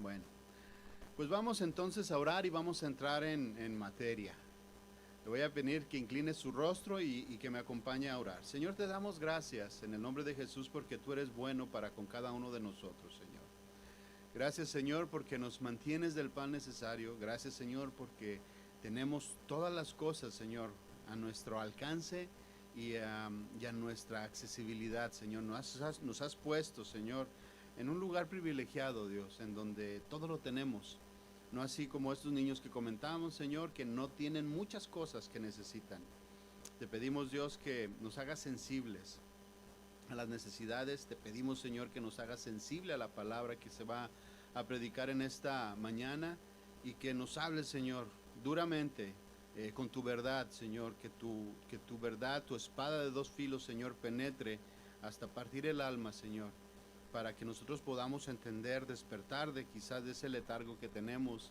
Bueno, pues vamos entonces a orar y vamos a entrar en materia. Le voy a pedir que incline su rostro y que me acompañe a orar. Señor, te damos gracias en el nombre de Jesús porque tú eres bueno para con cada uno de nosotros, Señor. Gracias, Señor, porque nos mantienes del pan necesario. Gracias, Señor, porque tenemos todas las cosas, Señor, a nuestro alcance y a nuestra accesibilidad, Señor. Nos has puesto, Señor, en un lugar privilegiado, Dios, en donde todo lo tenemos. No así como estos niños que comentamos, Señor, que no tienen muchas cosas que necesitan. Te pedimos, Dios, que nos hagas sensibles a las necesidades. Te pedimos, Señor, que nos hagas sensible a la palabra que se va a predicar en esta mañana y que nos hables, Señor, duramente con tu verdad, Señor, que tu verdad, tu espada de dos filos, Señor, penetre hasta partir el alma, Señor, para que nosotros podamos entender, despertar de quizás de ese letargo que tenemos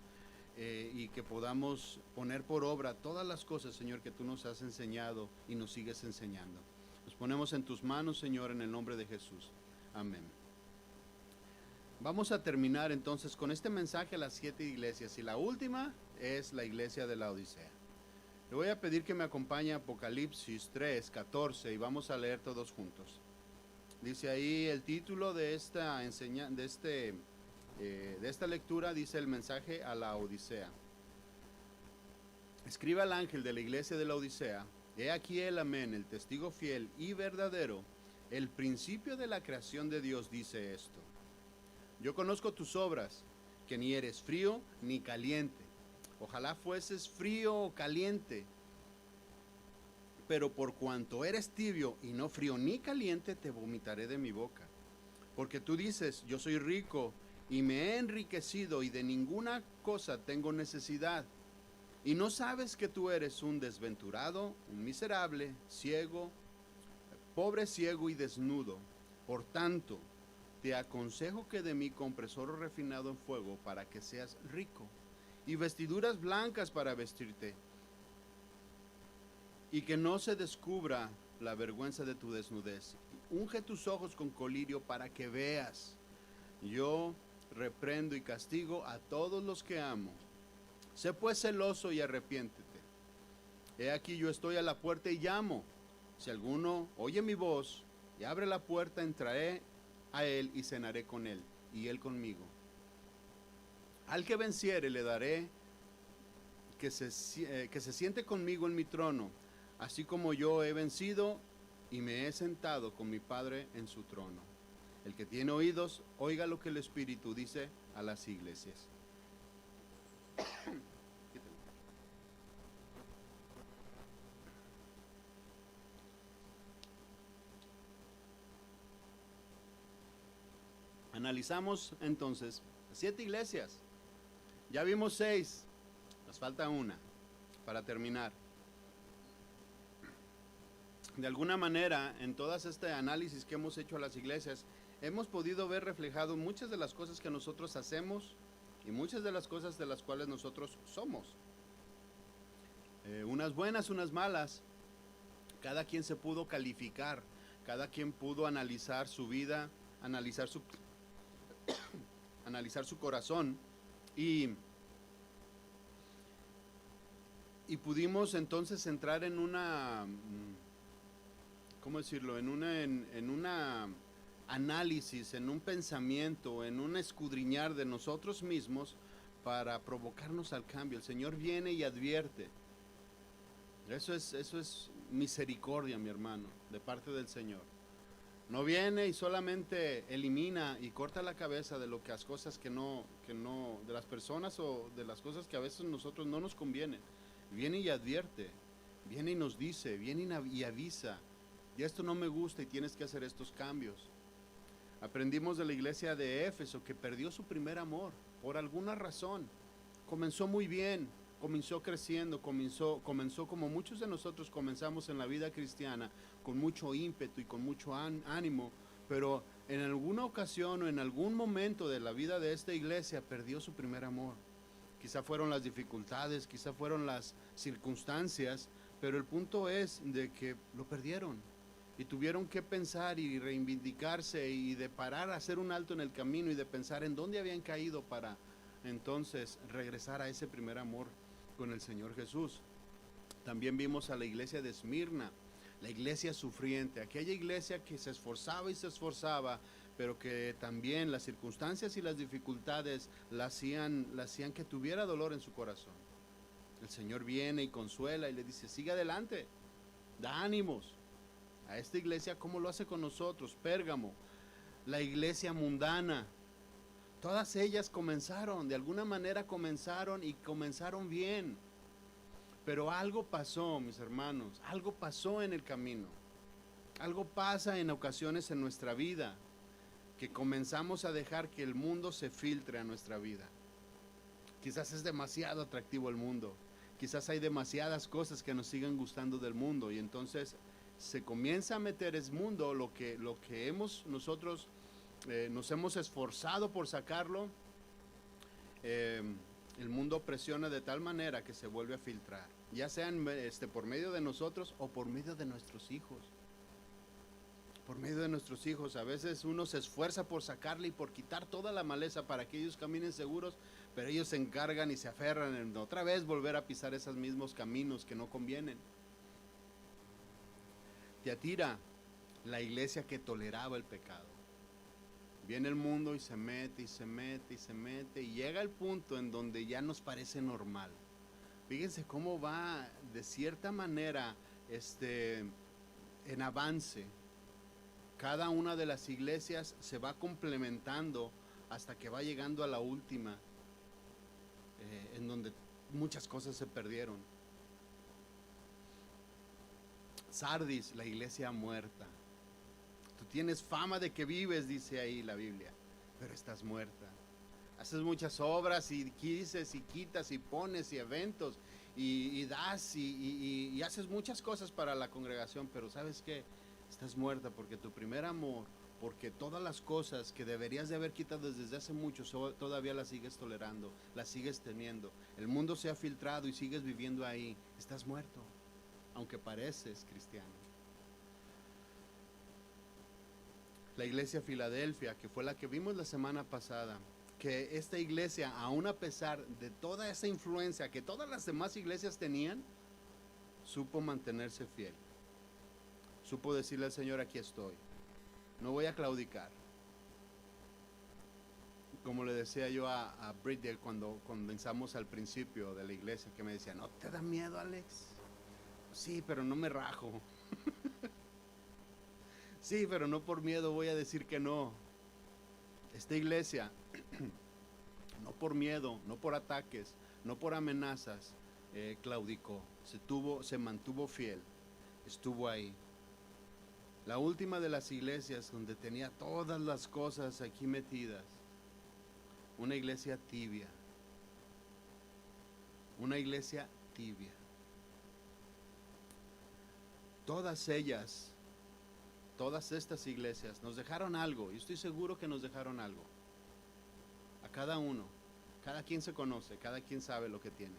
y que podamos poner por obra todas las cosas, Señor, que tú nos has enseñado y nos sigues enseñando. Nos ponemos en tus manos, Señor, en el nombre de Jesús. Amén. Vamos a terminar entonces con este mensaje a las 7 iglesias y la última es la iglesia de la Odisea. Le voy a pedir que me acompañe a Apocalipsis 3, 14 y vamos a leer todos juntos. Dice ahí el título de esta lectura, dice el mensaje a la Odisea. Escribe al ángel de la iglesia de la Odisea: he aquí el amén, el testigo fiel y verdadero, el principio de la creación de Dios dice esto. Yo conozco tus obras, que ni eres frío ni caliente. Ojalá fueses frío o caliente. Pero por cuanto eres tibio y no frío ni caliente, te vomitaré de mi boca. Porque tú dices, yo soy rico y me he enriquecido y de ninguna cosa tengo necesidad. Y no sabes que tú eres un desventurado, un miserable, ciego, pobre, ciego y desnudo. Por tanto, te aconsejo que de mí compres oro refinado en fuego para que seas rico, y vestiduras blancas para vestirte, y que no se descubra la vergüenza de tu desnudez. Unge tus ojos con colirio para que veas. Yo reprendo y castigo a todos los que amo. Sé pues celoso y arrepiéntete. He aquí yo estoy a la puerta y llamo. Si alguno oye mi voz y abre la puerta, entraré a él y cenaré con él, y él conmigo. Al que venciere le daré que se siente conmigo en mi trono, así como yo he vencido y me he sentado con mi Padre en su trono. El que tiene oídos, oiga lo que el Espíritu dice a las iglesias. Analizamos entonces 7 iglesias. Ya vimos 6, nos falta una para terminar. De alguna manera, en todas este análisis que hemos hecho a las iglesias, hemos podido ver reflejado muchas de las cosas que nosotros hacemos y muchas de las cosas de las cuales nosotros somos. Unas buenas, unas malas. Cada quien se pudo calificar, cada quien pudo analizar su vida, analizar su corazón y pudimos entonces entrar en una, ¿cómo decirlo? En una análisis, en un pensamiento, en un escudriñar de nosotros mismos para provocarnos al cambio. El Señor viene y advierte. Eso es misericordia, mi hermano, de parte del Señor. No viene y solamente elimina y corta la cabeza de las cosas que no, de las personas o de las cosas que a veces nosotros no nos convienen. Viene y advierte, viene y nos dice, viene y avisa. Y esto no me gusta y tienes que hacer estos cambios. Aprendimos de la iglesia de Éfeso que perdió su primer amor por alguna razón. Comenzó muy bien, comenzó creciendo, comenzó como muchos de nosotros comenzamos en la vida cristiana, con mucho ímpetu y con mucho ánimo, pero en alguna ocasión o en algún momento de la vida de esta iglesia perdió su primer amor. Quizá fueron las dificultades, quizá fueron las circunstancias, pero el punto es de que lo perdieron. y tuvieron que pensar y reivindicarse y de parar, hacer un alto en el camino y de pensar en dónde habían caído para entonces regresar a ese primer amor con el Señor Jesús. También vimos a la iglesia de Esmirna, la iglesia sufriente, aquella iglesia que se esforzaba y se esforzaba, pero que también las circunstancias y las dificultades la hacían que tuviera dolor en su corazón. El Señor viene y consuela y le dice, sigue adelante, da ánimos. A esta iglesia, ¿cómo lo hace con nosotros? Pérgamo, la iglesia mundana, todas ellas comenzaron, de alguna manera comenzaron y comenzaron bien. Pero algo pasó, mis hermanos, algo pasó en el camino. Algo pasa en ocasiones en nuestra vida, que comenzamos a dejar que el mundo se filtre a nuestra vida. Quizás es demasiado atractivo el mundo. Quizás hay demasiadas cosas que nos siguen gustando del mundo y entonces se comienza a meter ese mundo, lo que nosotros nos hemos esforzado por sacarlo, el mundo presiona de tal manera que se vuelve a filtrar, ya sean por medio de nosotros o por medio de nuestros hijos. Por medio de nuestros hijos, a veces uno se esfuerza por sacarle y por quitar toda la maleza para que ellos caminen seguros, pero ellos se encargan y se aferran en otra vez volver a pisar esos mismos caminos que no convienen. Tiatira, la iglesia que toleraba el pecado. Viene el mundo y se mete y se mete y se mete y llega el punto en donde ya nos parece normal. Fíjense cómo va de cierta manera en avance. Cada una de las iglesias se va complementando hasta que va llegando a la última, en donde muchas cosas se perdieron. Sardis, la iglesia muerta. Tú tienes fama de que vives, dice ahí la Biblia, pero estás muerta. Haces muchas obras y dices y quitas y pones y eventos y das y haces muchas cosas para la congregación, pero ¿sabes qué? Estás muerta porque tu primer amor, porque todas las cosas que deberías de haber quitado desde hace mucho, todavía las sigues tolerando, las sigues teniendo. El mundo se ha filtrado y sigues viviendo ahí. Estás muerto, aunque pareces cristiano. La iglesia Filadelfia, que fue la que vimos la semana pasada, que esta iglesia, aún a pesar de toda esa influencia que todas las demás iglesias tenían, supo mantenerse fiel. Supo decirle al Señor, aquí estoy, no voy a claudicar. Como le decía yo a Bridget cuando comenzamos al principio de la iglesia, que me decía, ¿no te da miedo, Alex? Sí, pero no me rajo. Sí, pero no por miedo voy a decir que no. Esta iglesia, no por miedo, no por ataques, no por amenazas, claudicó, se mantuvo fiel, estuvo ahí. La última de las iglesias donde tenía todas las cosas aquí metidas, una iglesia tibia, una iglesia tibia. Todas ellas, todas estas iglesias nos dejaron algo, y estoy seguro que nos dejaron algo. A cada uno, cada quien se conoce, cada quien sabe lo que tiene.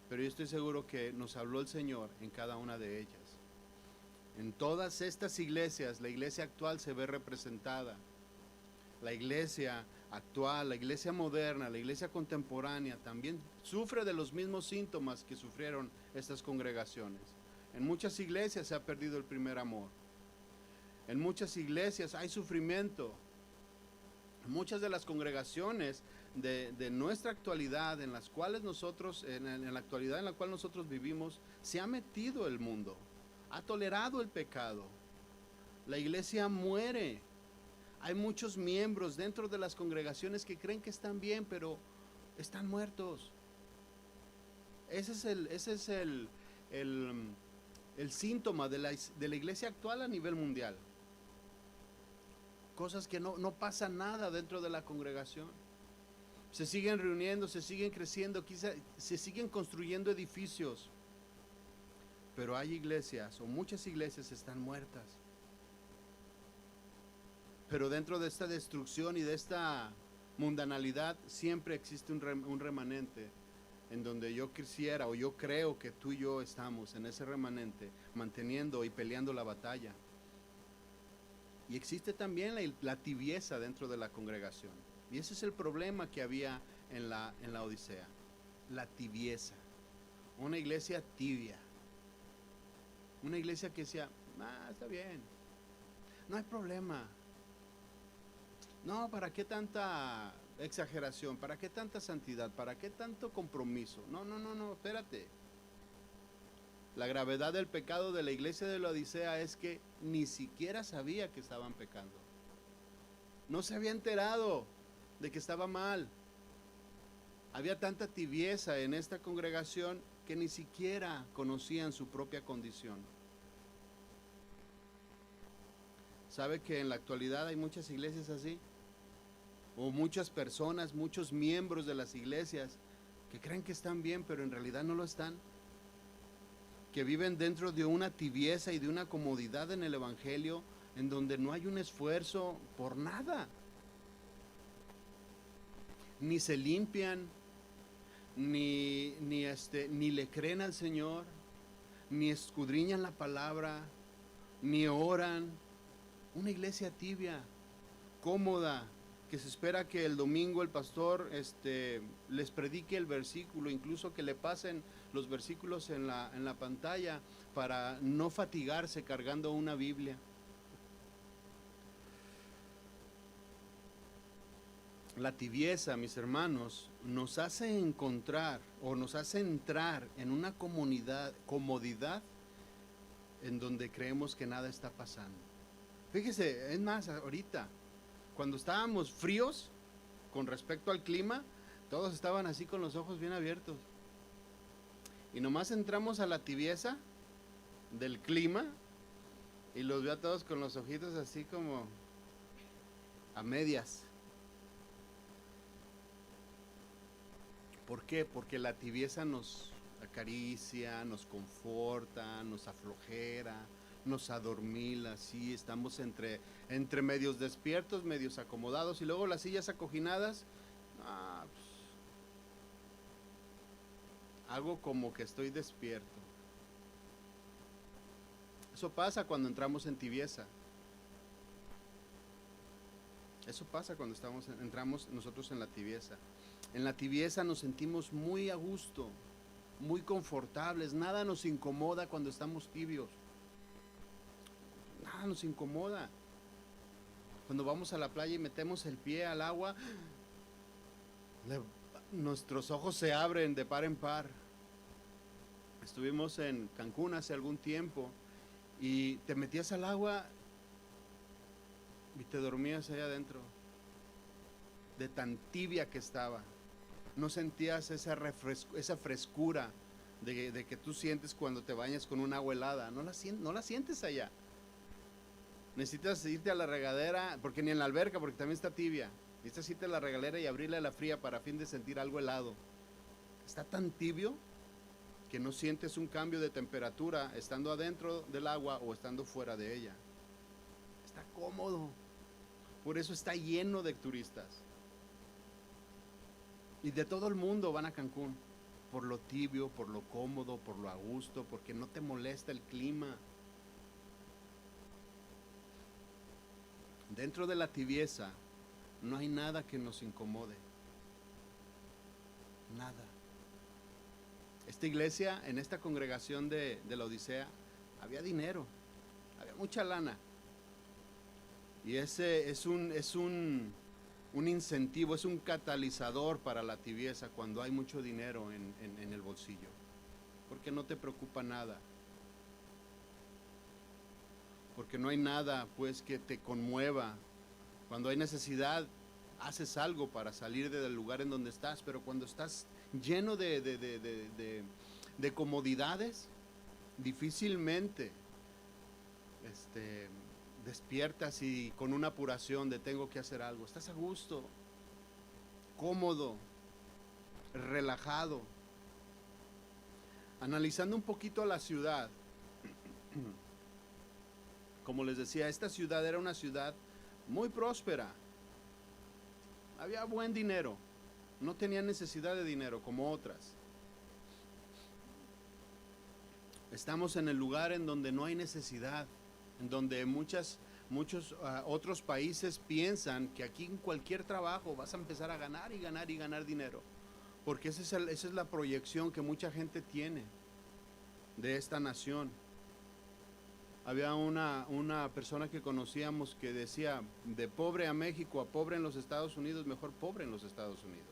Pero yo estoy seguro que nos habló el Señor en cada una de ellas. En todas estas iglesias, la iglesia actual se ve representada. La iglesia actual, la iglesia moderna, la iglesia contemporánea también sufre de los mismos síntomas que sufrieron estas congregaciones. En muchas iglesias se ha perdido el primer amor. En muchas iglesias hay sufrimiento. En muchas de las congregaciones de nuestra actualidad, en las cuales nosotros, en la actualidad en la cual nosotros vivimos, se ha metido el mundo, ha tolerado el pecado. La iglesia muere. Hay muchos miembros dentro de las congregaciones que creen que están bien, pero están muertos. Ese es el síntoma de la iglesia actual a nivel mundial. Cosas que no pasa nada dentro de la congregación. Se siguen reuniendo, se siguen creciendo, quizá se siguen construyendo edificios. Pero hay iglesias, o muchas iglesias están muertas. Pero dentro de esta destrucción y de esta mundanalidad siempre existe un remanente en donde yo quisiera o yo creo que tú y yo estamos en ese remanente manteniendo y peleando la batalla. Y existe también la tibieza dentro de la congregación. Y ese es el problema que había en la Odisea. La tibieza. Una iglesia tibia. Una iglesia que decía, está bien, no hay problema. No, ¿para qué tanta exageración? ¿Para qué tanta santidad? ¿Para qué tanto compromiso? No, espérate. La gravedad del pecado de la iglesia de la Odisea es que ni siquiera sabía que estaban pecando. No se había enterado de que estaba mal. Había tanta tibieza en esta congregación que ni siquiera conocían su propia condición. ¿Sabe que en la actualidad hay muchas iglesias así? O muchas personas, muchos miembros de las iglesias que creen que están bien, pero en realidad no lo están. Que viven dentro de una tibieza y de una comodidad en el evangelio en donde no hay un esfuerzo por nada. Ni se limpian, ni le creen al Señor, ni escudriñan la palabra, ni oran. Una iglesia tibia, cómoda, que se espera que el domingo el pastor les predique el versículo, incluso que le pasen los versículos en la pantalla para no fatigarse cargando una Biblia. La tibieza, mis hermanos, nos hace encontrar o nos hace entrar en una comodidad en donde creemos que nada está pasando. Fíjese, es más, ahorita, cuando estábamos fríos con respecto al clima, todos estaban así con los ojos bien abiertos. Y nomás entramos a la tibieza del clima y los veo a todos con los ojitos así como a medias. ¿Por qué? Porque la tibieza nos acaricia, nos conforta, nos aflojera, nos adormila, sí, estamos entre medios despiertos, medios acomodados, y luego las sillas acoginadas, pues, hago como que estoy despierto. Eso pasa cuando entramos en tibieza. Eso pasa cuando entramos nosotros en la tibieza. En la tibieza nos sentimos muy a gusto, muy confortables, nada nos incomoda cuando estamos tibios. Nada nos incomoda. Cuando vamos a la playa y metemos el pie al agua, nuestros ojos se abren de par en par. Estuvimos en Cancún hace algún tiempo y te metías al agua y te dormías allá adentro, de tan tibia que estaba. No sentías esa frescura de que tú sientes cuando te bañas con un agua helada. No la sientes allá. Necesitas irte a la regadera, porque ni en la alberca, porque también está tibia. Necesitas irte a la regadera y abrirle la fría para fin de sentir algo helado. Está tan tibio que no sientes un cambio de temperatura estando adentro del agua o estando fuera de ella. Está cómodo. Por eso está lleno de turistas. Y de todo el mundo van a Cancún. Por lo tibio, por lo cómodo, por lo a gusto, porque no te molesta el clima. Dentro de la tibieza no hay nada que nos incomode. Nada. Esta iglesia, en esta congregación de la Odisea, había dinero, había mucha lana. Y ese es un incentivo, es un catalizador para la tibieza cuando hay mucho dinero en el bolsillo. Porque no te preocupa nada. Porque no hay nada pues que te conmueva. Cuando hay necesidad, haces algo para salir del lugar en donde estás, pero cuando estás lleno de comodidades, difícilmente despiertas y con una apuración de tengo que hacer algo. Estás a gusto, cómodo, relajado. Analizando un poquito a la ciudad, como les decía, esta ciudad era una ciudad muy próspera. Había buen dinero. No tenía necesidad de dinero como otras. Estamos en el lugar en donde no hay necesidad, en donde muchas muchos otros países piensan que aquí en cualquier trabajo vas a empezar a ganar y ganar y ganar dinero. Porque esa es la proyección que mucha gente tiene de esta nación. Había una persona que conocíamos que decía, de pobre a México, a pobre en los Estados Unidos, mejor pobre en los Estados Unidos.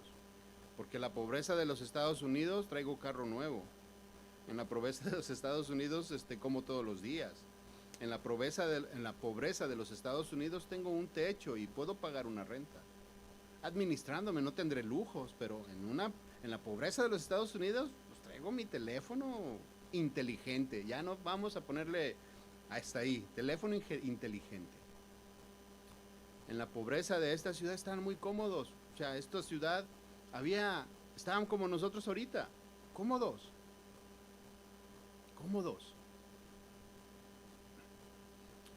Porque la pobreza de los Estados Unidos, traigo carro nuevo. En la pobreza de los Estados Unidos, como todos los días. En la pobreza de los Estados Unidos tengo un techo y puedo pagar una renta. Administrándome no tendré lujos, pero en la pobreza de los Estados Unidos, pues traigo mi teléfono inteligente. Ya no vamos a ponerle hasta ahí, teléfono inteligente. En la pobreza de esta ciudad estaban muy cómodos. O sea, esta ciudad estaban como nosotros ahorita, cómodos.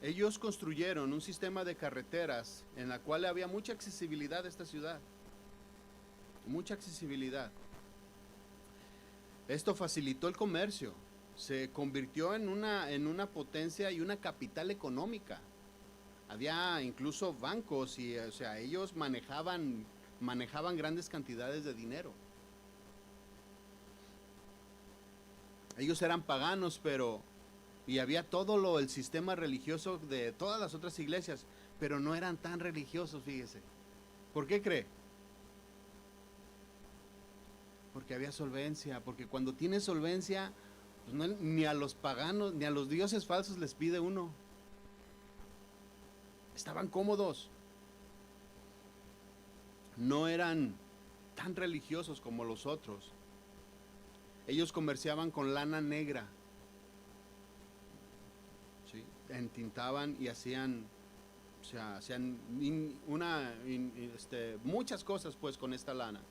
Ellos construyeron un sistema de carreteras en la cual había mucha accesibilidad a esta ciudad. Mucha accesibilidad. Esto facilitó el comercio. Se convirtió en una potencia y una capital económica. Había incluso bancos y, o sea, ellos manejaban grandes cantidades de dinero. Ellos eran paganos, y había el sistema religioso de todas las otras iglesias, pero no eran tan religiosos, fíjese. ¿Por qué cree? Porque había solvencia, porque cuando tiene solvencia, pues ni a los paganos, ni a los dioses falsos les pide uno. Estaban cómodos. No eran tan religiosos como los otros. Ellos comerciaban con lana negra. ¿Sí? Entintaban y hacían muchas cosas pues con esta lana.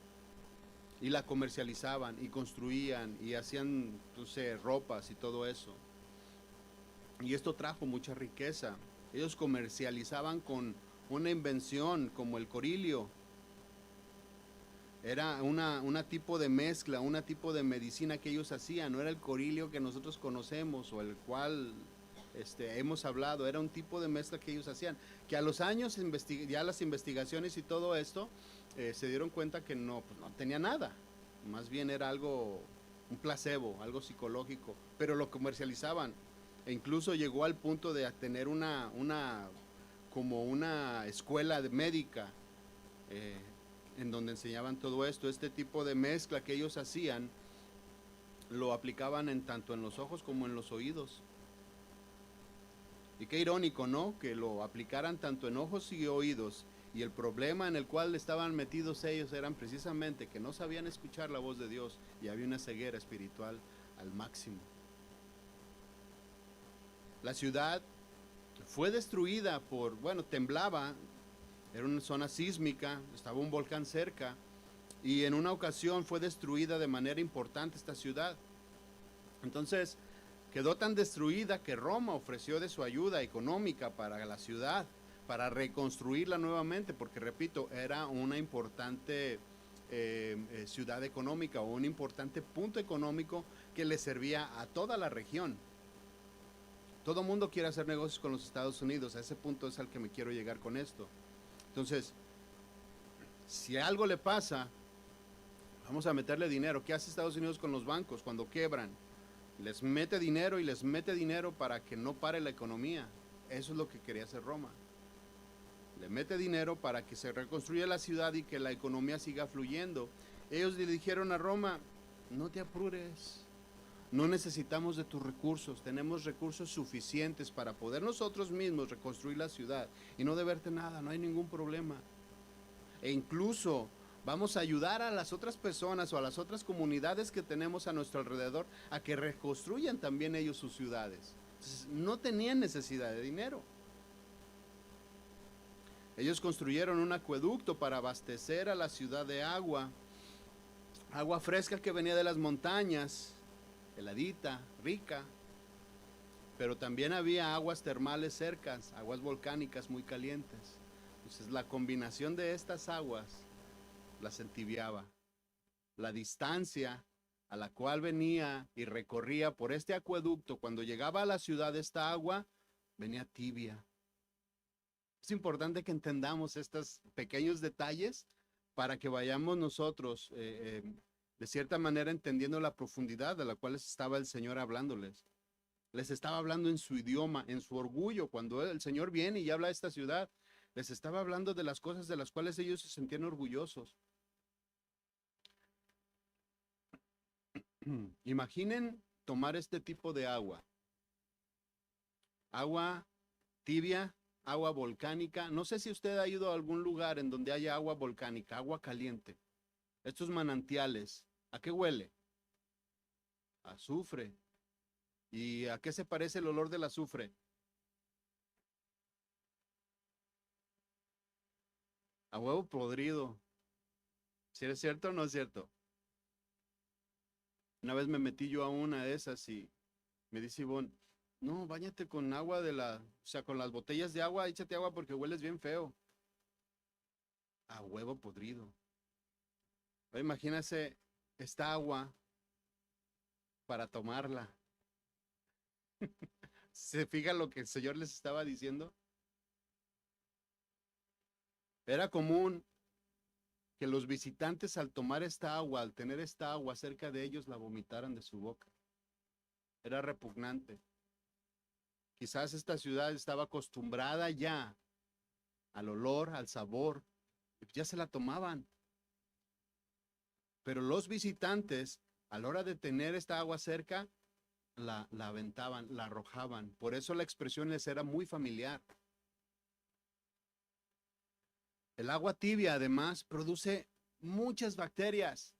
Y la comercializaban y construían y hacían, ropas y todo eso. Y esto trajo mucha riqueza. Ellos comercializaban con una invención como el corilio. Era una tipo de mezcla, una tipo de medicina que ellos hacían. No era el corilio que nosotros conocemos o el cual hemos hablado. Era un tipo de mezcla que ellos hacían. Que a los años, ya las investigaciones y todo esto, se dieron cuenta que no tenía nada. Más bien era un placebo, algo psicológico. Pero lo comercializaban. E incluso llegó al punto de tener como una escuela médica. En donde enseñaban todo esto. Este tipo de mezcla que ellos hacían lo aplicaban tanto en los ojos como en los oídos. Y qué irónico, ¿no? Que lo aplicaran tanto en ojos y oídos. Y el problema en el cual estaban metidos ellos eran precisamente que no sabían escuchar la voz de Dios y había una ceguera espiritual al máximo. La ciudad fue destruida temblaba. Era una zona sísmica, estaba un volcán cerca y en una ocasión fue destruida de manera importante esta ciudad. Entonces quedó tan destruida que Roma ofreció de su ayuda económica para la ciudad, para reconstruirla nuevamente, porque repito, era una importante ciudad económica o un importante punto económico que le servía a toda la región. Todo mundo quiere hacer negocios con los Estados Unidos, a ese punto es al que me quiero llegar con esto. Entonces, si algo le pasa, vamos a meterle dinero. ¿Qué hace Estados Unidos con los bancos cuando quebran? Les mete dinero y les mete dinero para que no pare la economía. Eso es lo que quería hacer Roma. Le mete dinero para que se reconstruya la ciudad y que la economía siga fluyendo. Ellos le dijeron a Roma, no te apures. No necesitamos de tus recursos, tenemos recursos suficientes para poder nosotros mismos reconstruir la ciudad y no deberte nada, no hay ningún problema. E incluso vamos a ayudar a las otras personas o a las otras comunidades que tenemos a nuestro alrededor a que reconstruyan también ellos sus ciudades. Entonces, no tenían necesidad de dinero. Ellos construyeron un acueducto para abastecer a la ciudad de agua fresca que venía de las montañas, heladita, rica, pero también había aguas termales cercas, aguas volcánicas muy calientes. Entonces la combinación de estas aguas las entibiaba. La distancia a la cual venía y recorría por este acueducto, cuando llegaba a la ciudad esta agua, venía tibia. Es importante que entendamos estos pequeños detalles para que vayamos nosotros, de cierta manera, entendiendo la profundidad de la cual estaba el Señor hablándoles. Les estaba hablando en su idioma, en su orgullo. Cuando el Señor viene y habla a esta ciudad, les estaba hablando de las cosas de las cuales ellos se sentían orgullosos. Imaginen tomar este tipo de agua. Agua tibia, agua volcánica. No sé si usted ha ido a algún lugar en donde haya agua volcánica, agua caliente. Estos manantiales, ¿a qué huele? Azufre. ¿Y a qué se parece el olor del azufre? A huevo podrido. ¿Si es cierto o no es cierto? Una vez me metí yo a una de esas y me dice Ivonne, no, báñate con agua o sea, con las botellas de agua, échate agua porque hueles bien feo. A huevo podrido. Ahora imagínese esta agua para tomarla. ¿Se fija lo que el Señor les estaba diciendo? Era común que los visitantes al tomar esta agua, al tener esta agua cerca de ellos, la vomitaran de su boca. Era repugnante. Quizás esta ciudad estaba acostumbrada ya al olor, al sabor, ya se la tomaban. Pero los visitantes, a la hora de tener esta agua cerca, la aventaban, la arrojaban. Por eso la expresión les era muy familiar. El agua tibia, además, produce muchas bacterias.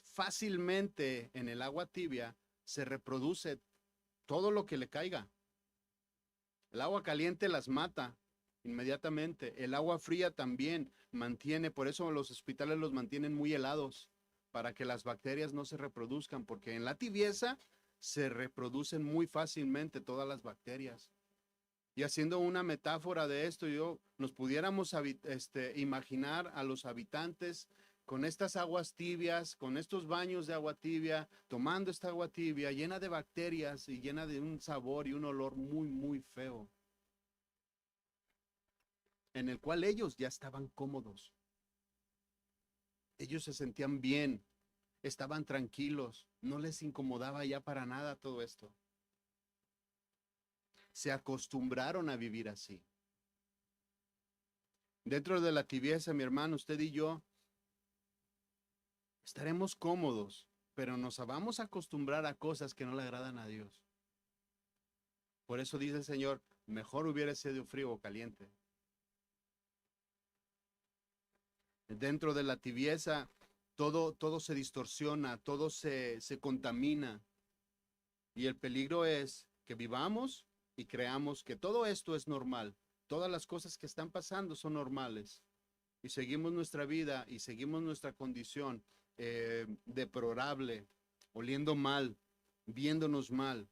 Fácilmente en el agua tibia se reproduce todo lo que le caiga. El agua caliente las mata inmediatamente. El agua fría también mantiene, por eso los hospitales los mantienen muy helados, para que las bacterias no se reproduzcan, porque en la tibieza se reproducen muy fácilmente todas las bacterias. Y haciendo una metáfora de esto, nos pudiéramos imaginar a los habitantes con estas aguas tibias, con estos baños de agua tibia, tomando esta agua tibia llena de bacterias y llena de un sabor y un olor muy, muy feo, en el cual ellos ya estaban cómodos. Ellos se sentían bien, estaban tranquilos, no les incomodaba ya para nada todo esto. Se acostumbraron a vivir así. Dentro de la tibieza, mi hermano, usted y yo estaremos cómodos, pero nos vamos a acostumbrar a cosas que no le agradan a Dios. Por eso dice el Señor, mejor hubiera sido frío o caliente. Dentro de la tibieza, todo se distorsiona, todo se contamina. Y el peligro es que vivamos y creamos que todo esto es normal. Todas las cosas que están pasando son normales. Y seguimos nuestra vida y seguimos nuestra condición deplorable, oliendo mal, viéndonos mal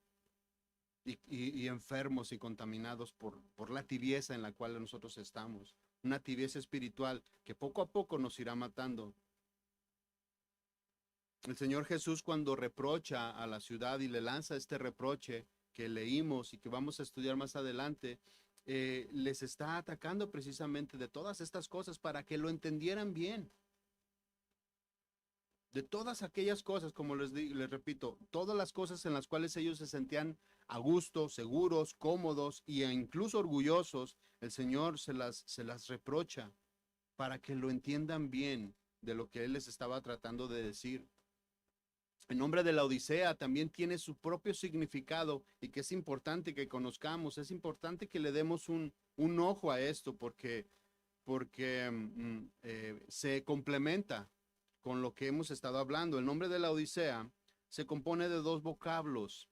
y enfermos y contaminados por la tibieza en la cual nosotros estamos. Una tibieza espiritual que poco a poco nos irá matando. El Señor Jesús, cuando reprocha a la ciudad y le lanza este reproche que leímos y que vamos a estudiar más adelante, les está atacando precisamente de todas estas cosas para que lo entendieran bien. De todas aquellas cosas, como les repito, todas las cosas en las cuales ellos se sentían a gusto, seguros, cómodos e incluso orgullosos, el Señor se las reprocha para que lo entiendan bien de lo que Él les estaba tratando de decir. El nombre de la Odisea también tiene su propio significado y que es importante que conozcamos, es importante que le demos un ojo a esto porque se complementa con lo que hemos estado hablando. El nombre de la Odisea se compone de dos vocablos,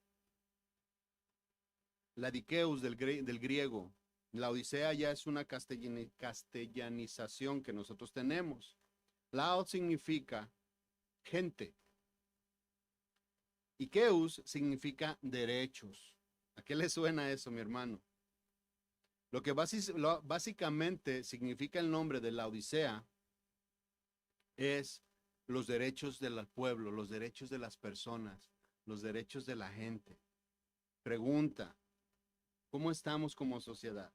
la dikeus del griego. La Odisea ya es una castellanización que nosotros tenemos. Laos significa gente. Y Keus significa derechos. ¿A qué le suena eso, mi hermano? Lo que básicamente significa el nombre de la Odisea es los derechos del pueblo, los derechos de las personas, los derechos de la gente. Pregunta, ¿cómo estamos como sociedad?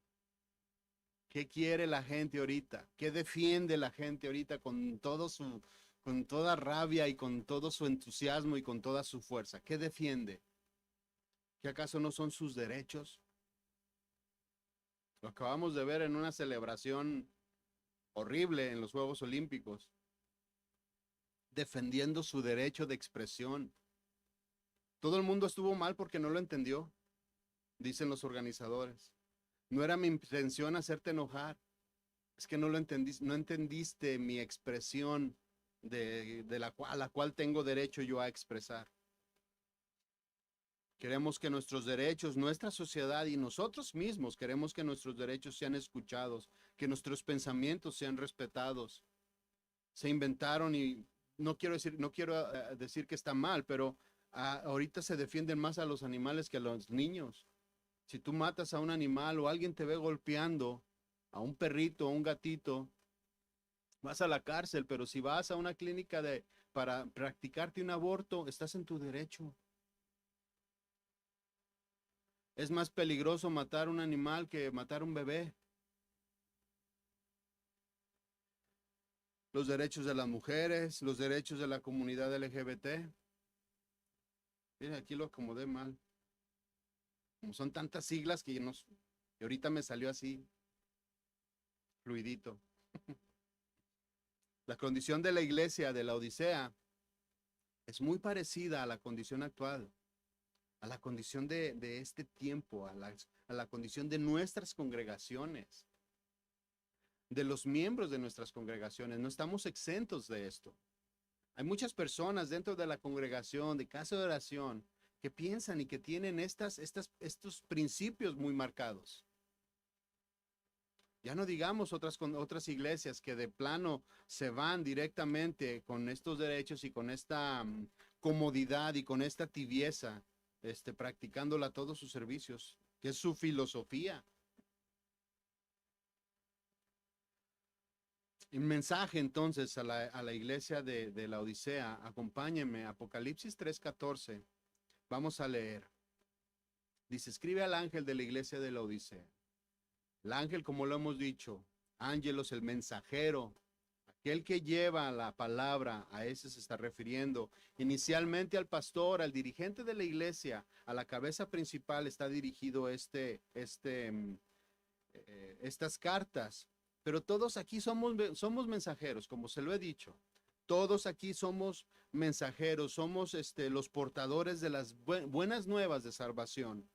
¿Qué quiere la gente ahorita? ¿Qué defiende la gente ahorita con toda rabia y con todo su entusiasmo y con toda su fuerza? ¿Qué defiende? ¿Qué acaso no son sus derechos? Lo acabamos de ver en una celebración horrible en los Juegos Olímpicos, defendiendo su derecho de expresión. Todo el mundo estuvo mal porque no lo entendió, dicen los organizadores. No era mi intención hacerte enojar. Es que no lo entendiste, no entendiste mi expresión a la cual tengo derecho yo a expresar. Queremos que nuestros derechos, nuestra sociedad y nosotros mismos queremos que nuestros derechos sean escuchados, que nuestros pensamientos sean respetados. Se inventaron y no quiero decir que está mal, pero ahorita se defienden más a los animales que a los niños. Si tú matas a un animal o alguien te ve golpeando a un perrito o un gatito, vas a la cárcel, pero si vas a una clínica para practicarte un aborto, estás en tu derecho. Es más peligroso matar un animal que matar un bebé. Los derechos de las mujeres, los derechos de la comunidad LGBT. Mira, aquí lo acomodé mal. Como son tantas siglas que ahorita me salió así, fluidito. La condición de la iglesia de la Odisea es muy parecida a la condición actual, a la condición de este tiempo, a la condición de nuestras congregaciones, de los miembros de nuestras congregaciones. No estamos exentos de esto. Hay muchas personas dentro de la congregación, de casa de oración, que piensan y que tienen estos principios muy marcados. Ya no digamos otras iglesias que de plano se van directamente con estos derechos y con esta comodidad y con esta tibieza, practicándola todos sus servicios, que es su filosofía. El mensaje entonces a la iglesia de la Odisea, acompáñenme, Apocalipsis 3:14, vamos a leer. Dice, escribe al ángel de la iglesia de la Odisea. El ángel, como lo hemos dicho, ángelos, el mensajero, aquel que lleva la palabra, a ese se está refiriendo. Inicialmente al pastor, al dirigente de la iglesia, a la cabeza principal está dirigido estas cartas. Pero todos aquí somos mensajeros, como se lo he dicho. Todos aquí somos mensajeros, somos los portadores de las buenas nuevas de salvación.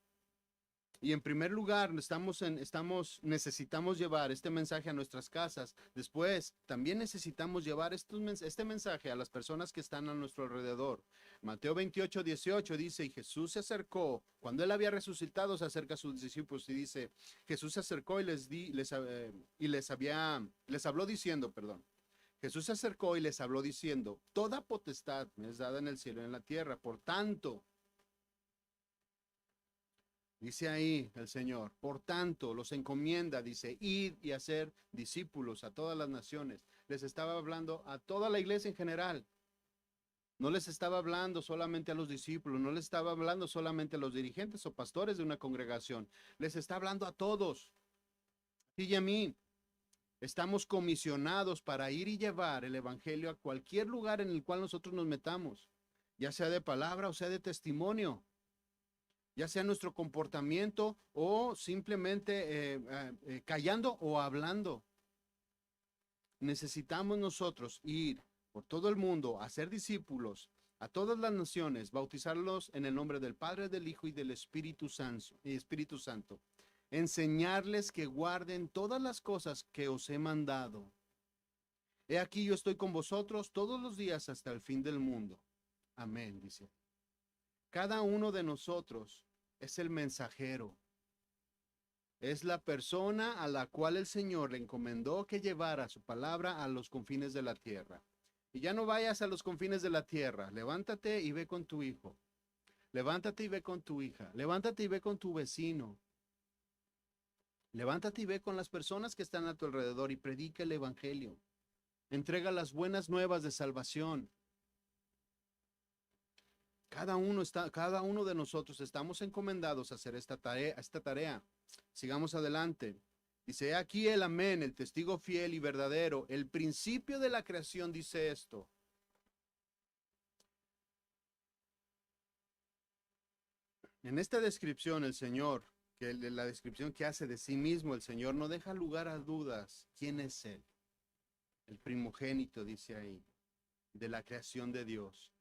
Y en primer lugar, necesitamos llevar este mensaje a nuestras casas. Después, también necesitamos llevar este mensaje a las personas que están a nuestro alrededor. Mateo 28:18 dice, y Jesús se acercó, cuando él había resucitado, se acerca a sus discípulos y dice, Jesús se acercó y les habló diciendo, perdón. Jesús se acercó y les habló diciendo, toda potestad me es dada en el cielo y en la tierra. Por tanto, dice ahí el Señor, por tanto, los encomienda, dice, id y hacer discípulos a todas las naciones. Les estaba hablando a toda la iglesia en general. No les estaba hablando solamente a los discípulos, no les estaba hablando solamente a los dirigentes o pastores de una congregación. Les está hablando a todos. Y a mí, estamos comisionados para ir y llevar el evangelio a cualquier lugar en el cual nosotros nos metamos, ya sea de palabra o sea de testimonio, ya sea nuestro comportamiento o simplemente callando o hablando. Necesitamos nosotros ir por todo el mundo a ser discípulos a todas las naciones, bautizarlos en el nombre del Padre, del Hijo y del Espíritu Santo. Enseñarles que guarden todas las cosas que os he mandado. He aquí yo estoy con vosotros todos los días hasta el fin del mundo. Amén, dice. Cada uno de nosotros es el mensajero. Es la persona a la cual el Señor le encomendó que llevara su palabra a los confines de la tierra. Y ya no vayas a los confines de la tierra. Levántate y ve con tu hijo. Levántate y ve con tu hija. Levántate y ve con tu vecino. Levántate y ve con las personas que están a tu alrededor y predica el evangelio. Entrega las buenas nuevas de salvación. Cada uno de nosotros estamos encomendados a hacer esta tarea. Sigamos adelante. Dice, aquí el amén, el testigo fiel y verdadero. El principio de la creación dice esto. En esta descripción el Señor, la descripción que hace de sí mismo el Señor, no deja lugar a dudas. ¿Quién es Él? El primogénito, dice ahí, de la creación de Dios.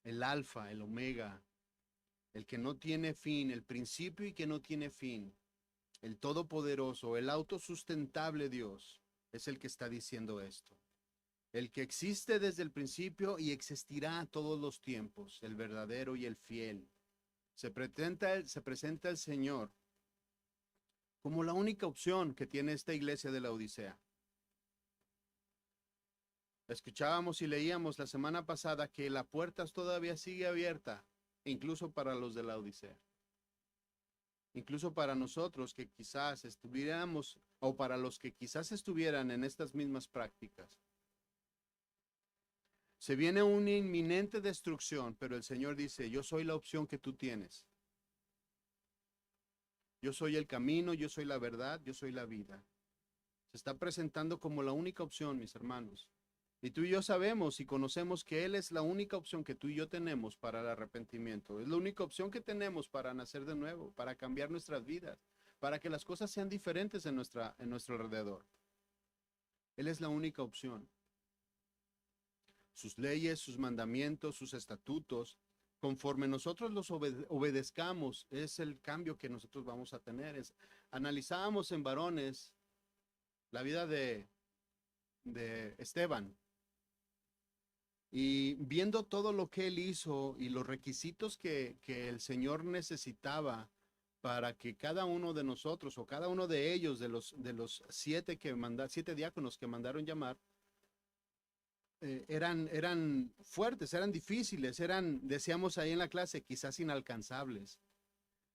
El alfa, el omega, el que no tiene fin, el principio y que no tiene fin. El todopoderoso, el autosustentable Dios, es el que está diciendo esto. El que existe desde el principio y existirá a todos los tiempos, el verdadero y el fiel. Se presenta el Señor como la única opción que tiene esta iglesia de la Odisea. Escuchábamos y leíamos la semana pasada que la puerta todavía sigue abierta, incluso para los de la Odisea. Incluso para nosotros que quizás estuviéramos, o para los que quizás estuvieran en estas mismas prácticas. Se viene una inminente destrucción, pero el Señor dice, yo soy la opción que tú tienes. Yo soy el camino, yo soy la verdad, yo soy la vida. Se está presentando como la única opción, mis hermanos. Y tú y yo sabemos y conocemos que Él es la única opción que tú y yo tenemos para el arrepentimiento. Es la única opción que tenemos para nacer de nuevo, para cambiar nuestras vidas, para que las cosas sean diferentes en nuestro alrededor. Él es la única opción. Sus leyes, sus mandamientos, sus estatutos, conforme nosotros los obedezcamos, es el cambio que nosotros vamos a tener. Analizábamos en varones la vida de Esteban. Y viendo todo lo que él hizo y los requisitos que el Señor necesitaba para que cada uno de nosotros o cada uno de ellos, de los 7 diáconos que mandaron llamar, eran fuertes, eran difíciles, decíamos ahí en la clase, quizás inalcanzables.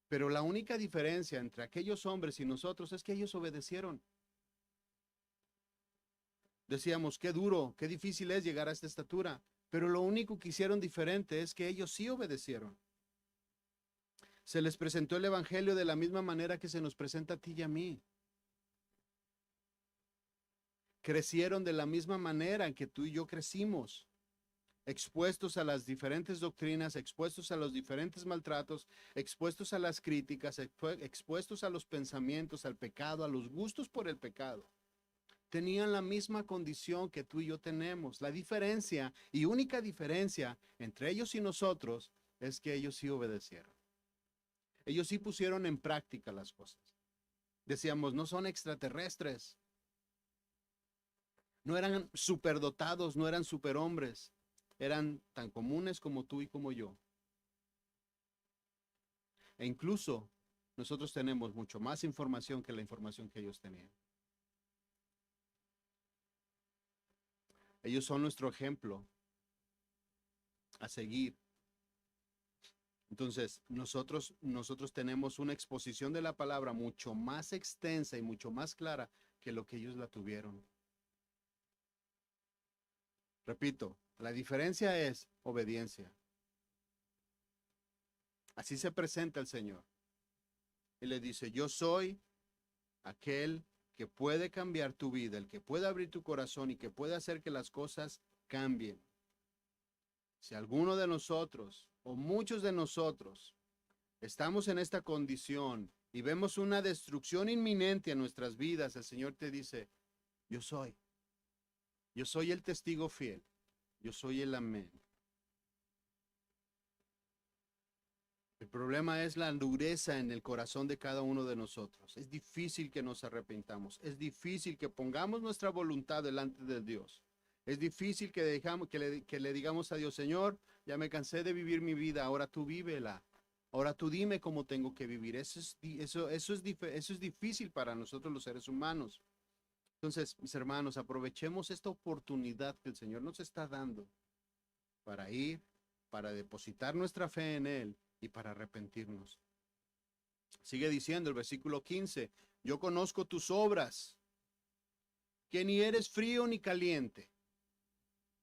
Pero la única diferencia entre aquellos hombres y nosotros es que ellos obedecieron. Decíamos, qué duro, qué difícil es llegar a esta estatura. Pero lo único que hicieron diferente es que ellos sí obedecieron. Se les presentó el evangelio de la misma manera que se nos presenta a ti y a mí. Crecieron de la misma manera en que tú y yo crecimos, expuestos a las diferentes doctrinas, expuestos a los diferentes maltratos, expuestos a las críticas, expuestos a los pensamientos, al pecado, a los gustos por el pecado. Tenían la misma condición que tú y yo tenemos. La diferencia y única diferencia entre ellos y nosotros es que ellos sí obedecieron. Ellos sí pusieron en práctica las cosas. Decíamos, no son extraterrestres. No eran superdotados, no eran superhombres. Eran tan comunes como tú y como yo. E incluso nosotros tenemos mucho más información que la información que ellos tenían. Ellos son nuestro ejemplo a seguir. Entonces, nosotros tenemos una exposición de la palabra mucho más extensa y mucho más clara que lo que ellos la tuvieron. Repito, la diferencia es obediencia. Así se presenta el Señor. Y le dice, yo soy aquel que puede cambiar tu vida, el que puede abrir tu corazón y que puede hacer que las cosas cambien. Si alguno de nosotros o muchos de nosotros estamos en esta condición y vemos una destrucción inminente en nuestras vidas, el Señor te dice, yo soy el testigo fiel, yo soy el amén. El problema es la dureza en el corazón de cada uno de nosotros. Es difícil que nos arrepentamos, es difícil que pongamos nuestra voluntad delante de Dios. Es difícil que le digamos a Dios, Señor, ya me cansé de vivir mi vida, ahora tú vívela. Ahora tú dime cómo tengo que vivir. Eso es difícil para nosotros los seres humanos. Entonces, mis hermanos, aprovechemos esta oportunidad que el Señor nos está dando para ir, para depositar nuestra fe en Él y para arrepentirnos. Sigue diciendo el versículo 15, yo conozco tus obras, que ni eres frío ni caliente.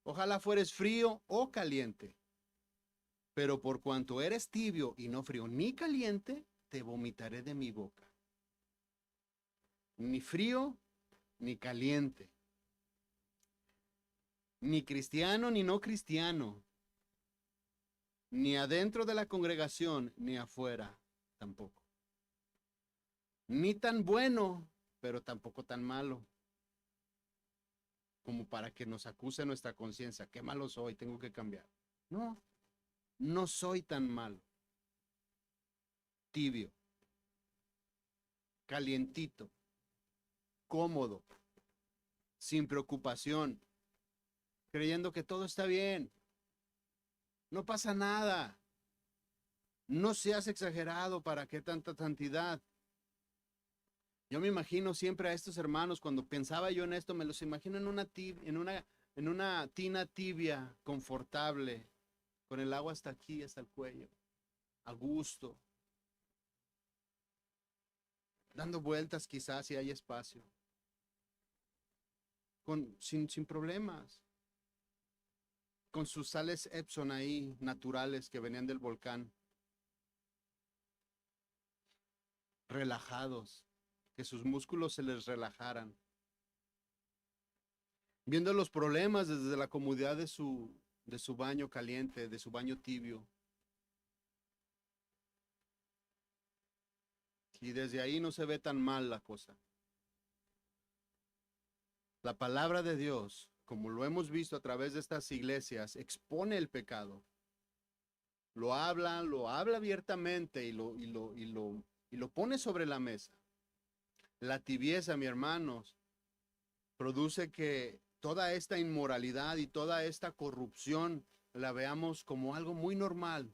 Ojalá fueres frío o caliente. Pero por cuanto eres tibio y no frío ni caliente, te vomitaré de mi boca. ni frío ni caliente, ni cristiano ni no cristiano, ni adentro de la congregación ni afuera tampoco. Ni tan bueno, pero tampoco tan malo, como para que nos acuse nuestra conciencia. Qué malo soy, tengo que cambiar. No, no soy tan malo. Tibio, calientito, cómodo, sin preocupación, creyendo que todo está bien. No pasa nada. No seas exagerado, ¿para qué tanta santidad? Yo me imagino siempre a estos hermanos, cuando pensaba yo en esto, me los imagino en una tina tibia, confortable, con el agua hasta aquí, hasta el cuello, a gusto, dando vueltas quizás si hay espacio, sin problemas, con sus sales Epson ahí, naturales, que venían del volcán, relajados, que sus músculos se les relajaran, viendo los problemas desde la comodidad de su baño caliente, de su baño tibio. Y desde ahí no se ve tan mal la cosa. La palabra de Dios, como lo hemos visto a través de estas iglesias, expone el pecado. Lo habla abiertamente y lo pone sobre la mesa. La tibieza, mi hermanos, produce que toda esta inmoralidad y toda esta corrupción la veamos como algo muy normal,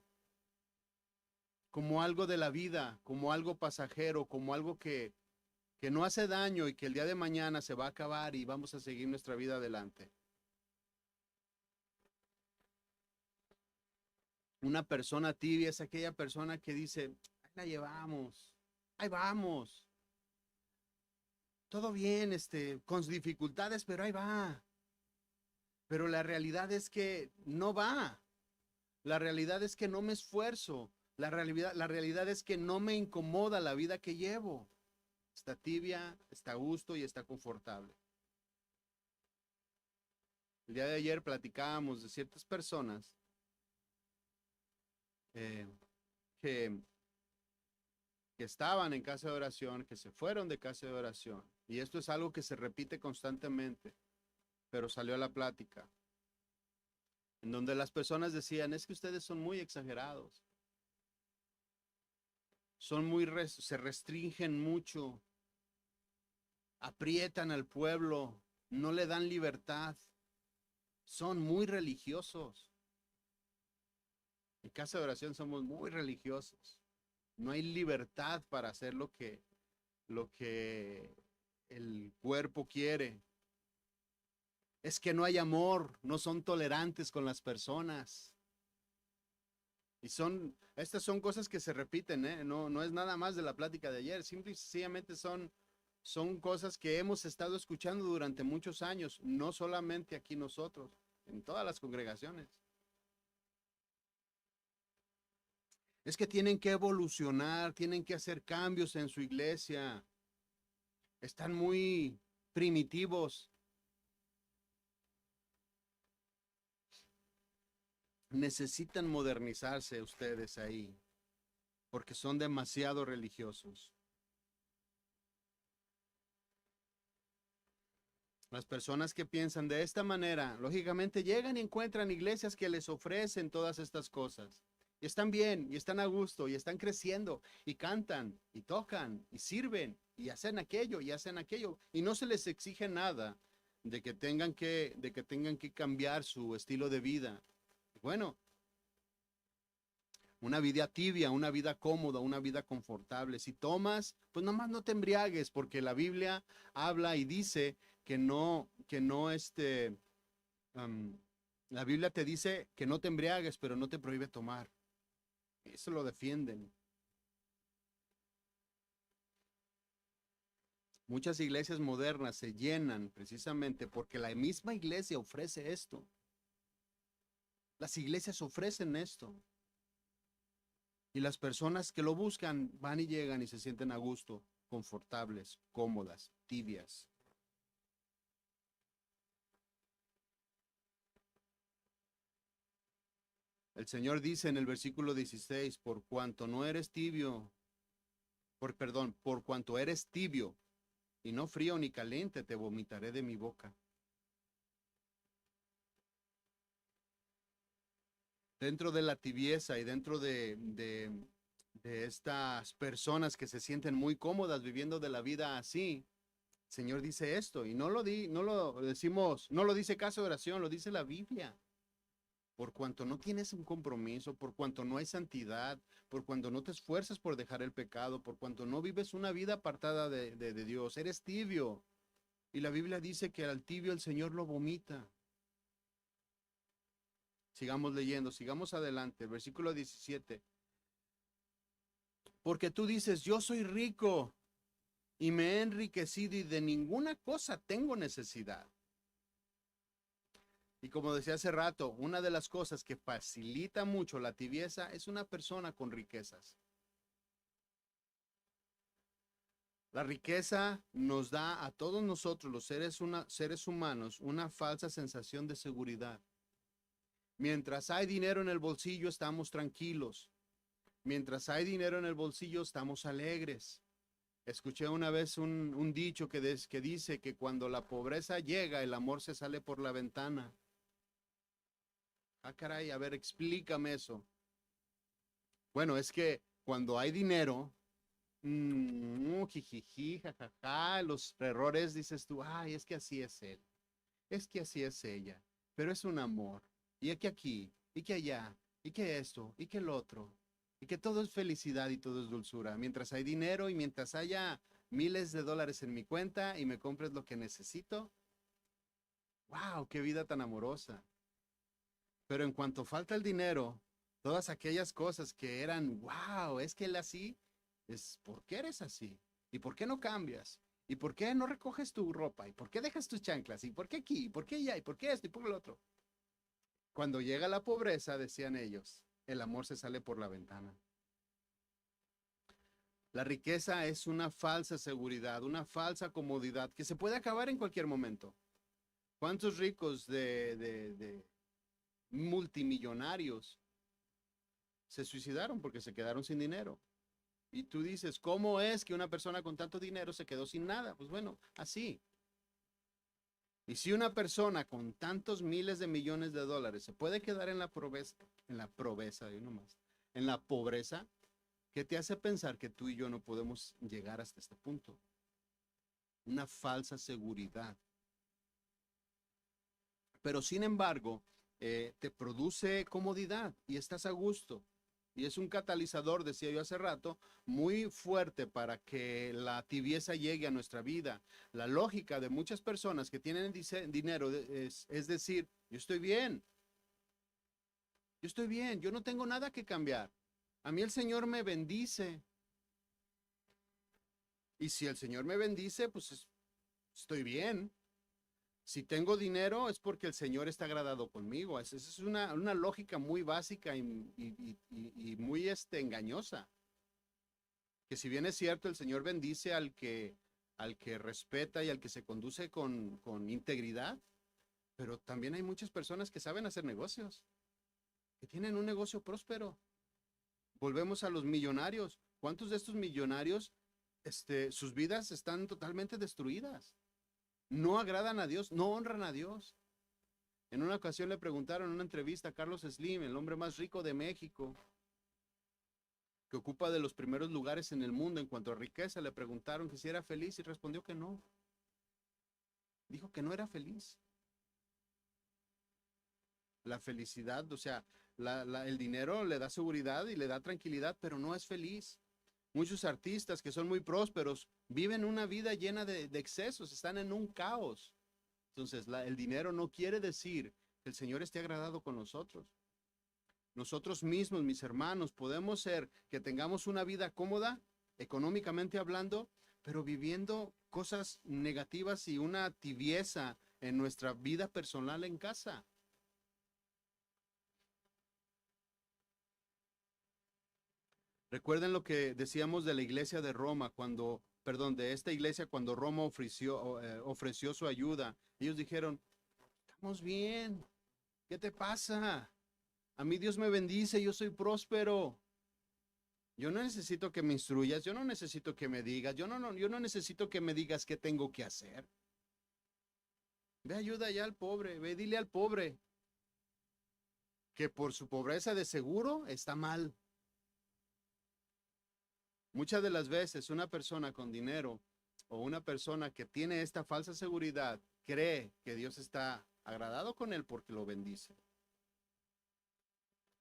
como algo de la vida, como algo pasajero, como algo que no hace daño y que el día de mañana se va a acabar y vamos a seguir nuestra vida adelante. Una persona tibia es aquella persona que dice, ahí la llevamos, ahí vamos, todo bien, con dificultades, pero ahí va. Pero la realidad es que no va. La realidad es que no me esfuerzo. La realidad es que no me incomoda la vida que llevo. Está tibia, está a gusto y está confortable. El día de ayer platicábamos de ciertas personas eh, que, que estaban en casa de oración, que se fueron de casa de oración. Y esto es algo que se repite constantemente, pero salió a la plática, en donde las personas decían, es que ustedes son muy exagerados, se restringen mucho, aprietan al pueblo, no le dan libertad, son muy religiosos. En casa de oración somos muy religiosos. No hay libertad para hacer lo que el cuerpo quiere. Es que no hay amor, no son tolerantes con las personas. Y estas son cosas que se repiten, ¿eh? No es nada más de la plática de ayer, simple y sencillamente son cosas que hemos estado escuchando durante muchos años, no solamente aquí nosotros, en todas las congregaciones. Es que tienen que evolucionar, tienen que hacer cambios en su iglesia. Están muy primitivos. Necesitan modernizarse ustedes ahí, porque son demasiado religiosos. Las personas que piensan de esta manera, lógicamente llegan y encuentran iglesias que les ofrecen todas estas cosas. Y están bien, y están a gusto, y están creciendo, y cantan, y tocan, y sirven, y hacen aquello, y hacen aquello. Y no se les exige nada de que tengan que cambiar su estilo de vida. Bueno, una vida tibia, una vida cómoda, una vida confortable. Si tomas, pues nomás no te embriagues, porque la Biblia habla y dice um, la Biblia te dice que no te embriagues, pero no te prohíbe tomar. Eso lo defienden. Muchas iglesias modernas se llenan precisamente porque la misma iglesia ofrece esto. Las iglesias ofrecen esto. Y las personas que lo buscan van y llegan y se sienten a gusto. confortables, cómodas, tibias. El Señor dice en el versículo 16, por cuanto no eres tibio, por cuanto eres tibio y no frío ni caliente, te vomitaré de mi boca. Dentro de la tibieza y dentro de estas personas que se sienten muy cómodas viviendo de la vida así, el Señor dice esto, y no lo decimos, no lo dice Casa de Oración, lo dice la Biblia. Por cuanto no tienes un compromiso, por cuanto no hay santidad, por cuanto no te esfuerzas por dejar el pecado, por cuanto no vives una vida apartada de Dios, eres tibio. Y la Biblia dice que al tibio el Señor lo vomita. Sigamos leyendo, sigamos adelante. Versículo 17. Porque tú dices, yo soy rico y me he enriquecido y de ninguna cosa tengo necesidad. Y como decía hace rato, una de las cosas que facilita mucho la tibieza es una persona con riquezas. La riqueza nos da a todos nosotros, los seres humanos, una falsa sensación de seguridad. Mientras hay dinero en el bolsillo, estamos tranquilos. Mientras hay dinero en el bolsillo, estamos alegres. Escuché una vez un dicho que dice que cuando la pobreza llega, el amor se sale por la ventana. Ah, caray, a ver, explícame eso. Bueno, es que cuando hay dinero, jijiji, jajaja, los errores dices tú, ay, es que así es él, es que así es ella, pero es un amor, y es que aquí, y que allá, y que esto, y que el otro, y que todo es felicidad y todo es dulzura, mientras hay dinero y mientras haya miles de dólares en mi cuenta y me compres lo que necesito, wow, qué vida tan amorosa. Pero en cuanto falta el dinero, todas aquellas cosas que eran, wow, es que él así, es, ¿por qué eres así? ¿Y por qué no cambias? ¿Y por qué no recoges tu ropa? ¿Y por qué dejas tus chanclas? ¿Y por qué aquí? ¿Y por qué allá? ¿Y por qué esto? ¿Y por qué lo otro? Cuando llega la pobreza, decían ellos, el amor se sale por la ventana. La riqueza es una falsa seguridad, una falsa comodidad que se puede acabar en cualquier momento. ¿Cuántos ricos de multimillonarios se suicidaron porque se quedaron sin dinero? Y tú dices, ¿cómo es que una persona con tanto dinero se quedó sin nada? Pues bueno, así. Y si una persona con tantos miles de millones de dólares se puede quedar en la pobreza, y no más, en la pobreza, ¿qué te hace pensar que tú y yo no podemos llegar hasta este punto? Una falsa seguridad. Pero sin embargo, te produce comodidad y estás a gusto. Y es un catalizador, decía yo hace rato, muy fuerte para que la tibieza llegue a nuestra vida. La lógica de muchas personas que tienen dinero es decir, yo estoy bien, yo no tengo nada que cambiar. A mí el Señor me bendice. Y si el Señor me bendice, pues estoy bien. Si tengo dinero es porque el Señor está agradado conmigo. Esa es una lógica muy básica y muy engañosa. Que si bien es cierto, el Señor bendice al que respeta y al que se conduce con integridad, pero también hay muchas personas que saben hacer negocios, que tienen un negocio próspero. Volvemos a los millonarios. ¿Cuántos de estos millonarios, sus vidas están totalmente destruidas? No agradan a Dios, no honran a Dios. En una ocasión le preguntaron en una entrevista a Carlos Slim, el hombre más rico de México, que ocupa de los primeros lugares en el mundo en cuanto a riqueza, le preguntaron que si era feliz y respondió que no. Dijo que no era feliz. La felicidad, o sea, el dinero le da seguridad y le da tranquilidad, pero no es feliz. Muchos artistas que son muy prósperos viven una vida llena de excesos, están en un caos. Entonces, el dinero no quiere decir que el Señor esté agradado con nosotros. Nosotros mismos, mis hermanos, podemos ser que tengamos una vida cómoda, económicamente hablando, pero viviendo cosas negativas y una tibieza en nuestra vida personal en casa. Recuerden lo que decíamos de la iglesia de Roma cuando perdón, de esta iglesia cuando Roma ofreció su ayuda. Ellos dijeron, estamos bien, ¿qué te pasa? A mí Dios me bendice, yo soy próspero. Yo no necesito que me instruyas, yo no necesito que me digas, yo no necesito que me digas qué tengo que hacer. Ve, ayuda ya al pobre, ve, dile al pobre que por su pobreza de seguro está mal. Muchas de las veces una persona con dinero o una persona que tiene esta falsa seguridad cree que Dios está agradado con él porque lo bendice.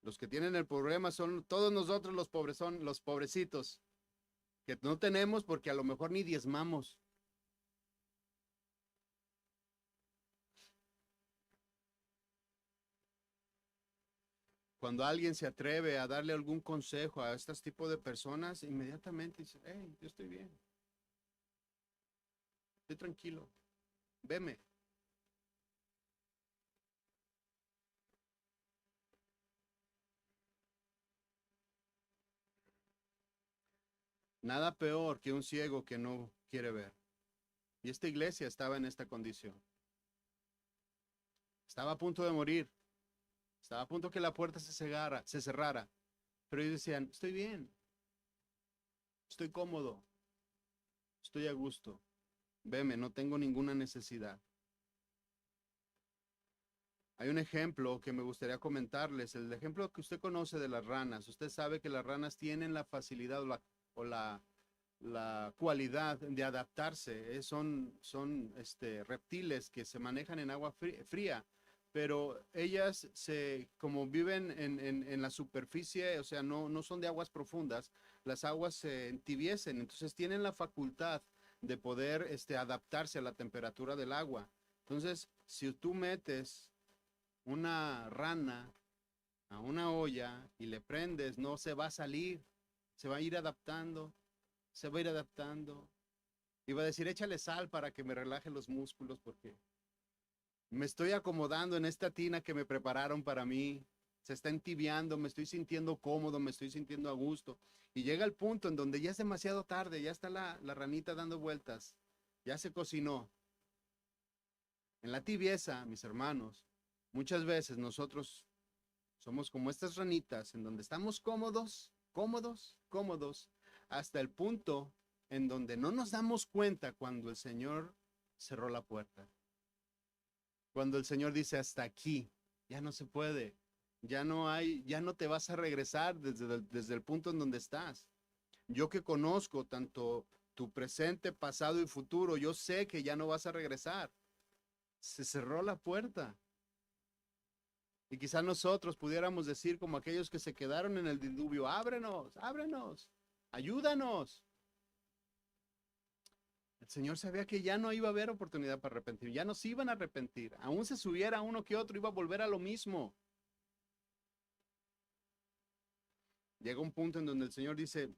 Los que tienen el problema son todos nosotros los pobres, son los pobrecitos que no tenemos porque a lo mejor ni diezmamos. Cuando alguien se atreve a darle algún consejo a este tipo de personas, inmediatamente dice, hey, yo estoy bien, estoy tranquilo, veme. Nada peor que un ciego que no quiere ver. Y esta iglesia estaba en esta condición. Estaba a punto de morir. Estaba a punto que la puerta se cerrara. Pero ellos decían, estoy bien, estoy cómodo, estoy a gusto. Veme, no tengo ninguna necesidad. Hay un ejemplo que me gustaría comentarles, el ejemplo que usted conoce de las ranas. Usted sabe que las ranas tienen la facilidad la cualidad de adaptarse. Son reptiles que se manejan en agua fría, pero ellas como viven en la superficie, o sea, no son de aguas profundas, las aguas se entibiecen, entonces tienen la facultad de poder adaptarse a la temperatura del agua. Entonces, si tú metes una rana a una olla y le prendes, no se va a salir, se va a ir adaptando, se va a ir adaptando. Y va a decir, échale sal para que me relaje los músculos porque me estoy acomodando en esta tina que me prepararon para mí. Se está entibiando, me estoy sintiendo cómodo, me estoy sintiendo a gusto. Y llega el punto en donde ya es demasiado tarde, ya está la ranita dando vueltas, ya se cocinó. En la tibieza, mis hermanos, muchas veces nosotros somos como estas ranitas en donde estamos cómodos, cómodos, cómodos, hasta el punto en donde no nos damos cuenta cuando el Señor cerró la puerta. Cuando el Señor dice hasta aquí, ya no se puede, ya no te vas a regresar desde el punto en donde estás. Yo que conozco tanto tu presente, pasado y futuro, yo sé que ya no vas a regresar. Se cerró la puerta. Y quizás nosotros pudiéramos decir como aquellos que se quedaron en el diluvio, ábrenos, ábrenos, ayúdanos. El Señor sabía que ya no iba a haber oportunidad para arrepentir, ya no se iban a arrepentir. Aún se subiera uno que otro, iba a volver a lo mismo. Llega un punto en donde el Señor dice,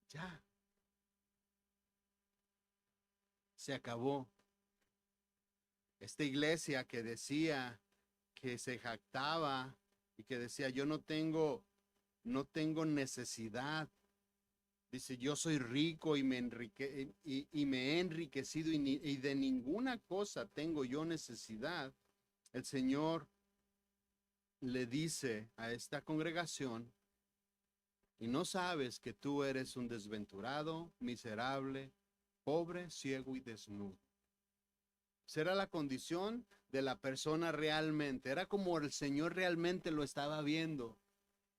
ya, se acabó. Esta iglesia que decía, que se jactaba y que decía, yo no tengo necesidad. Dice, yo soy rico y me he enriquecido y de ninguna cosa tengo yo necesidad. El Señor le dice a esta congregación, y no sabes que tú eres un desventurado, miserable, pobre, ciego y desnudo. Esa era la condición de la persona realmente, era como el Señor realmente lo estaba viendo.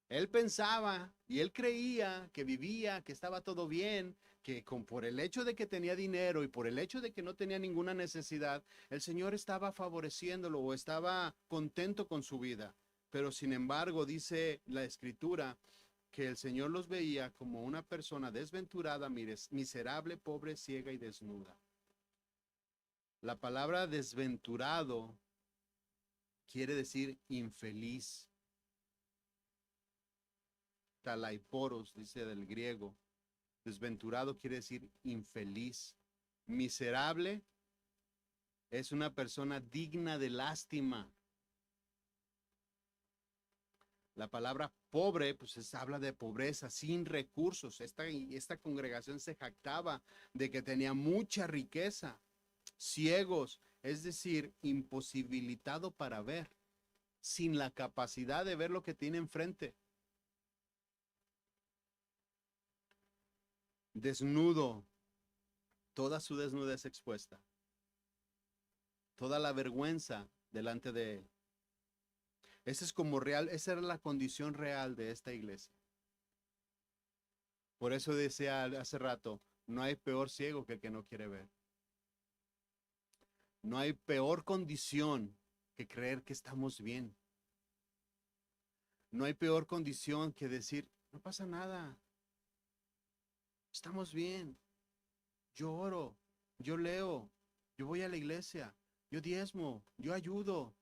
Él pensaba y él creía que vivía, que estaba todo bien, que por el hecho de que tenía dinero y por el hecho de que no tenía ninguna necesidad, el Señor estaba favoreciéndolo o estaba contento con su vida. Pero sin embargo, dice la Escritura que el Señor los veía como una persona desventurada, miserable, pobre, ciega y desnuda. La palabra desventurado quiere decir infeliz. Talaiporos, dice del griego. Desventurado quiere decir infeliz. Miserable es una persona digna de lástima. La palabra pobre, pues habla de pobreza, sin recursos. Esta congregación se jactaba de que tenía mucha riqueza. Ciegos, es decir, imposibilitado para ver, sin la capacidad de ver lo que tiene enfrente. Desnudo, toda su desnudez expuesta, toda la vergüenza delante de él. Esa es como real, esa era la condición real de esta iglesia. Por eso decía hace rato, no hay peor ciego que el que no quiere ver. No hay peor condición que creer que estamos bien. No hay peor condición que decir, no pasa nada, estamos bien, yo oro, yo leo, yo voy a la iglesia, yo diezmo, yo ayudo.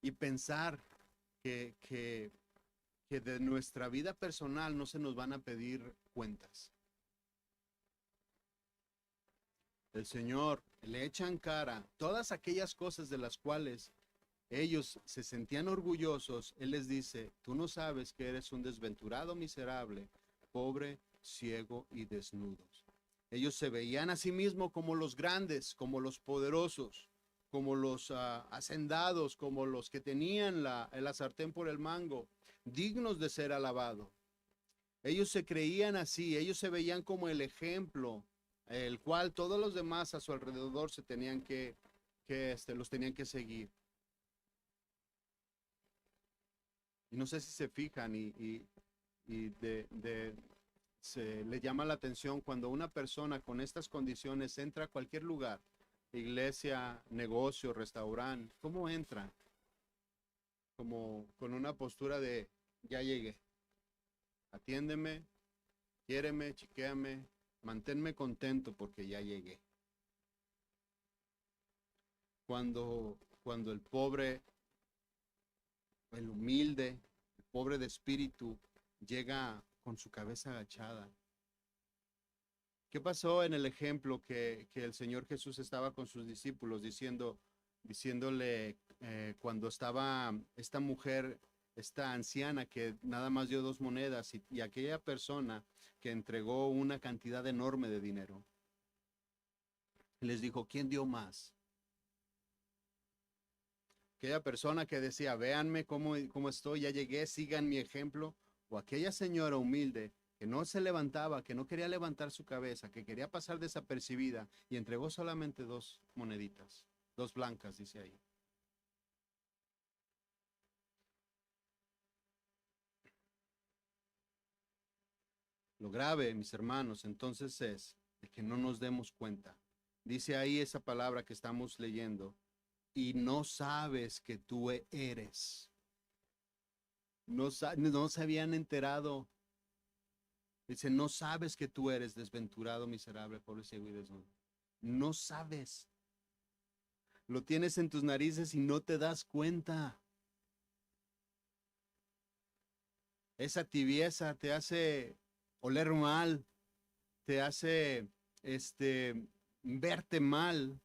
Y pensar que de nuestra vida personal no se nos van a pedir cuentas. El Señor le echa en cara todas aquellas cosas de las cuales ellos se sentían orgullosos. Él les dice, tú no sabes que eres un desventurado miserable, pobre, ciego y desnudos. Ellos se veían a sí mismos como los grandes, como los poderosos, como los hacendados, como los que tenían la sartén por el mango, dignos de ser alabados. Ellos se creían así, ellos se veían como el ejemplo, el cual todos los demás a su alrededor se tenían los tenían que seguir. Y no sé si se fijan se le llama la atención cuando una persona con estas condiciones entra a cualquier lugar, iglesia, negocio, restaurante, ¿cómo entra? Como con una postura de ya llegué, atiéndeme, quiéreme, chiquéame, manténme contento porque ya llegué. Cuando el pobre, el humilde, el pobre de espíritu llega con su cabeza agachada. ¿Qué pasó en el ejemplo que el Señor Jesús estaba con sus discípulos diciéndole cuando estaba esta mujer, esta anciana que nada más dio 2 monedas y aquella persona que entregó una cantidad enorme de dinero? Les dijo, ¿quién dio más? Aquella persona que decía, véanme cómo estoy, ya llegué, sigan mi ejemplo, o aquella señora humilde que no se levantaba, que no quería levantar su cabeza, que quería pasar desapercibida y entregó solamente 2 moneditas, 2 blancas, dice ahí. Lo grave, mis hermanos, entonces es de que no nos demos cuenta. Dice ahí esa palabra que estamos leyendo, y no sabes que tú eres. No se habían enterado. Dice, no sabes que tú eres desventurado, miserable, pobre, ciego y desnudo. No sabes. Lo tienes en tus narices y no te das cuenta. Esa tibieza te hace oler mal, te hace verte mal.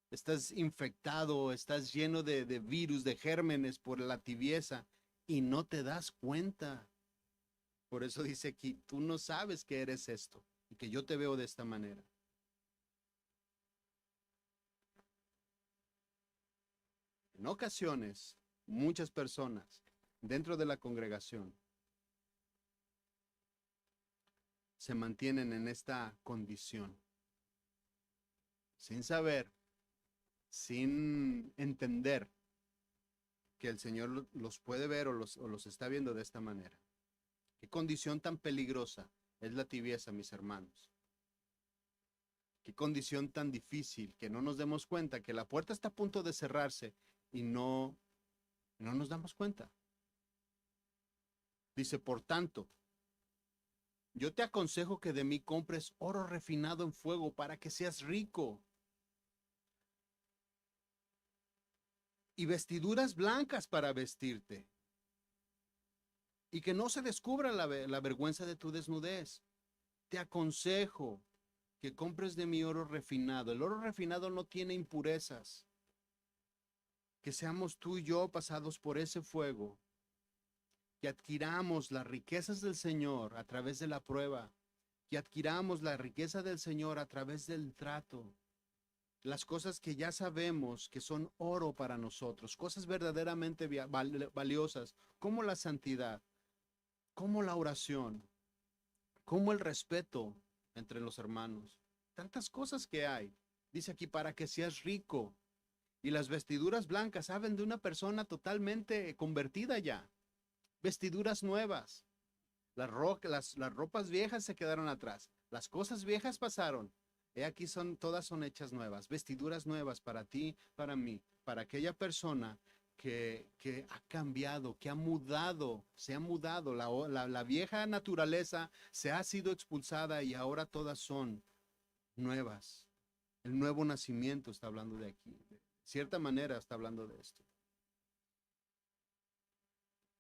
Estás infectado, estás lleno de virus, de gérmenes por la tibieza y no te das cuenta. Por eso dice aquí, tú no sabes que eres esto y que yo te veo de esta manera. En ocasiones, muchas personas dentro de la congregación se mantienen en esta condición, sin saber, sin entender que el Señor los puede ver o los está viendo de esta manera. Qué condición tan peligrosa es la tibieza, mis hermanos. Qué condición tan difícil que no nos demos cuenta que la puerta está a punto de cerrarse y no nos damos cuenta. Dice, por tanto, yo te aconsejo que de mí compres oro refinado en fuego para que seas rico, y vestiduras blancas para vestirte, y que no se descubra la vergüenza de tu desnudez. Te aconsejo que compres de mi oro refinado. El oro refinado no tiene impurezas. que seamos tú y yo pasados por ese fuego, que adquiramos las riquezas del Señor a través de la prueba, que adquiramos la riqueza del Señor a través del trato, las cosas que ya sabemos que son oro para nosotros, cosas verdaderamente valiosas, como la santidad, como la oración, como el respeto entre los hermanos. Tantas cosas que hay. Dice aquí, para que seas rico. Y las vestiduras blancas hablan de una persona totalmente convertida ya. Vestiduras nuevas. Las ropas viejas se quedaron atrás. Las cosas viejas pasaron. He aquí todas son hechas nuevas. Vestiduras nuevas para ti, para mí, para aquella persona que ha cambiado, que ha mudado, se ha mudado. La vieja naturaleza se ha sido expulsada y ahora todas son nuevas. El nuevo nacimiento está hablando de aquí. De cierta manera está hablando de esto.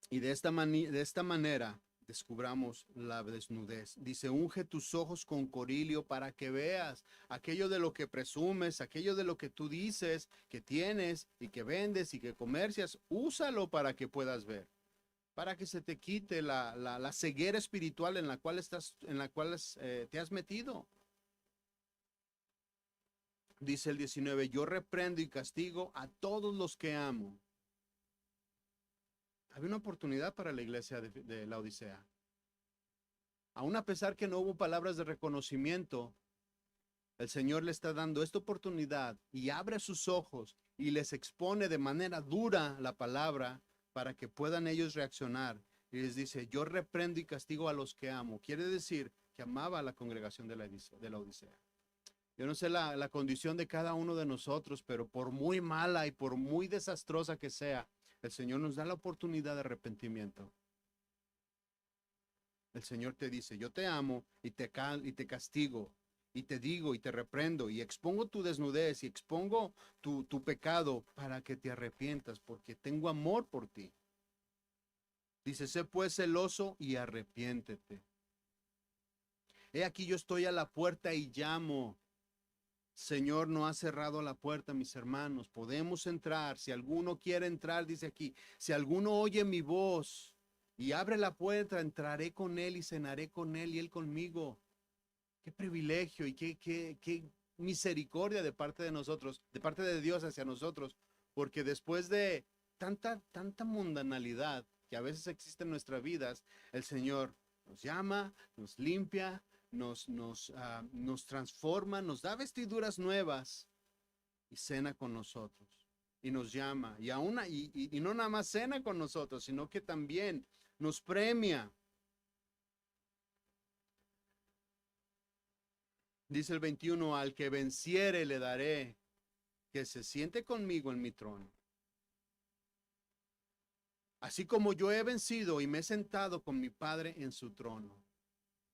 Y de esta manera descubramos la desnudez. Dice, unge tus ojos con corilio para que veas aquello de lo que presumes, aquello de lo que tú dices que tienes y que vendes y que comercias, úsalo para que puedas ver, para que se te quite la ceguera espiritual en la cual te has metido. Dice el 19, yo reprendo y castigo a todos los que amo. Había una oportunidad para la iglesia de la Odisea. Aún a pesar que no hubo palabras de reconocimiento, el Señor le está dando esta oportunidad y abre sus ojos y les expone de manera dura la palabra para que puedan ellos reaccionar. Y les dice, yo reprendo y castigo a los que amo. Quiere decir que amaba a la congregación de la Odisea. Yo no sé la condición de cada uno de nosotros, pero por muy mala y por muy desastrosa que sea, el Señor nos da la oportunidad de arrepentimiento. El Señor te dice, yo te amo y te castigo, y te digo y te reprendo, y expongo tu desnudez y expongo tu pecado para que te arrepientas, porque tengo amor por ti. Dice, sé pues celoso y arrepiéntete. He aquí yo estoy a la puerta y llamo. Señor no ha cerrado la puerta, mis hermanos. Podemos entrar. Si alguno quiere entrar, dice aquí, si alguno oye mi voz y abre la puerta, entraré con él y cenaré con él y él conmigo. Qué privilegio y qué misericordia de parte de nosotros, de parte de Dios hacia nosotros, porque después de tanta mundanalidad que a veces existe en nuestras vidas, el Señor nos llama, nos limpia, nos transforma, nos da vestiduras nuevas y cena con nosotros. Y nos llama, y no nada más cena con nosotros, sino que también nos premia. Dice el 21, al que venciere le daré que se siente conmigo en mi trono. Así como yo he vencido y me he sentado con mi Padre en su trono.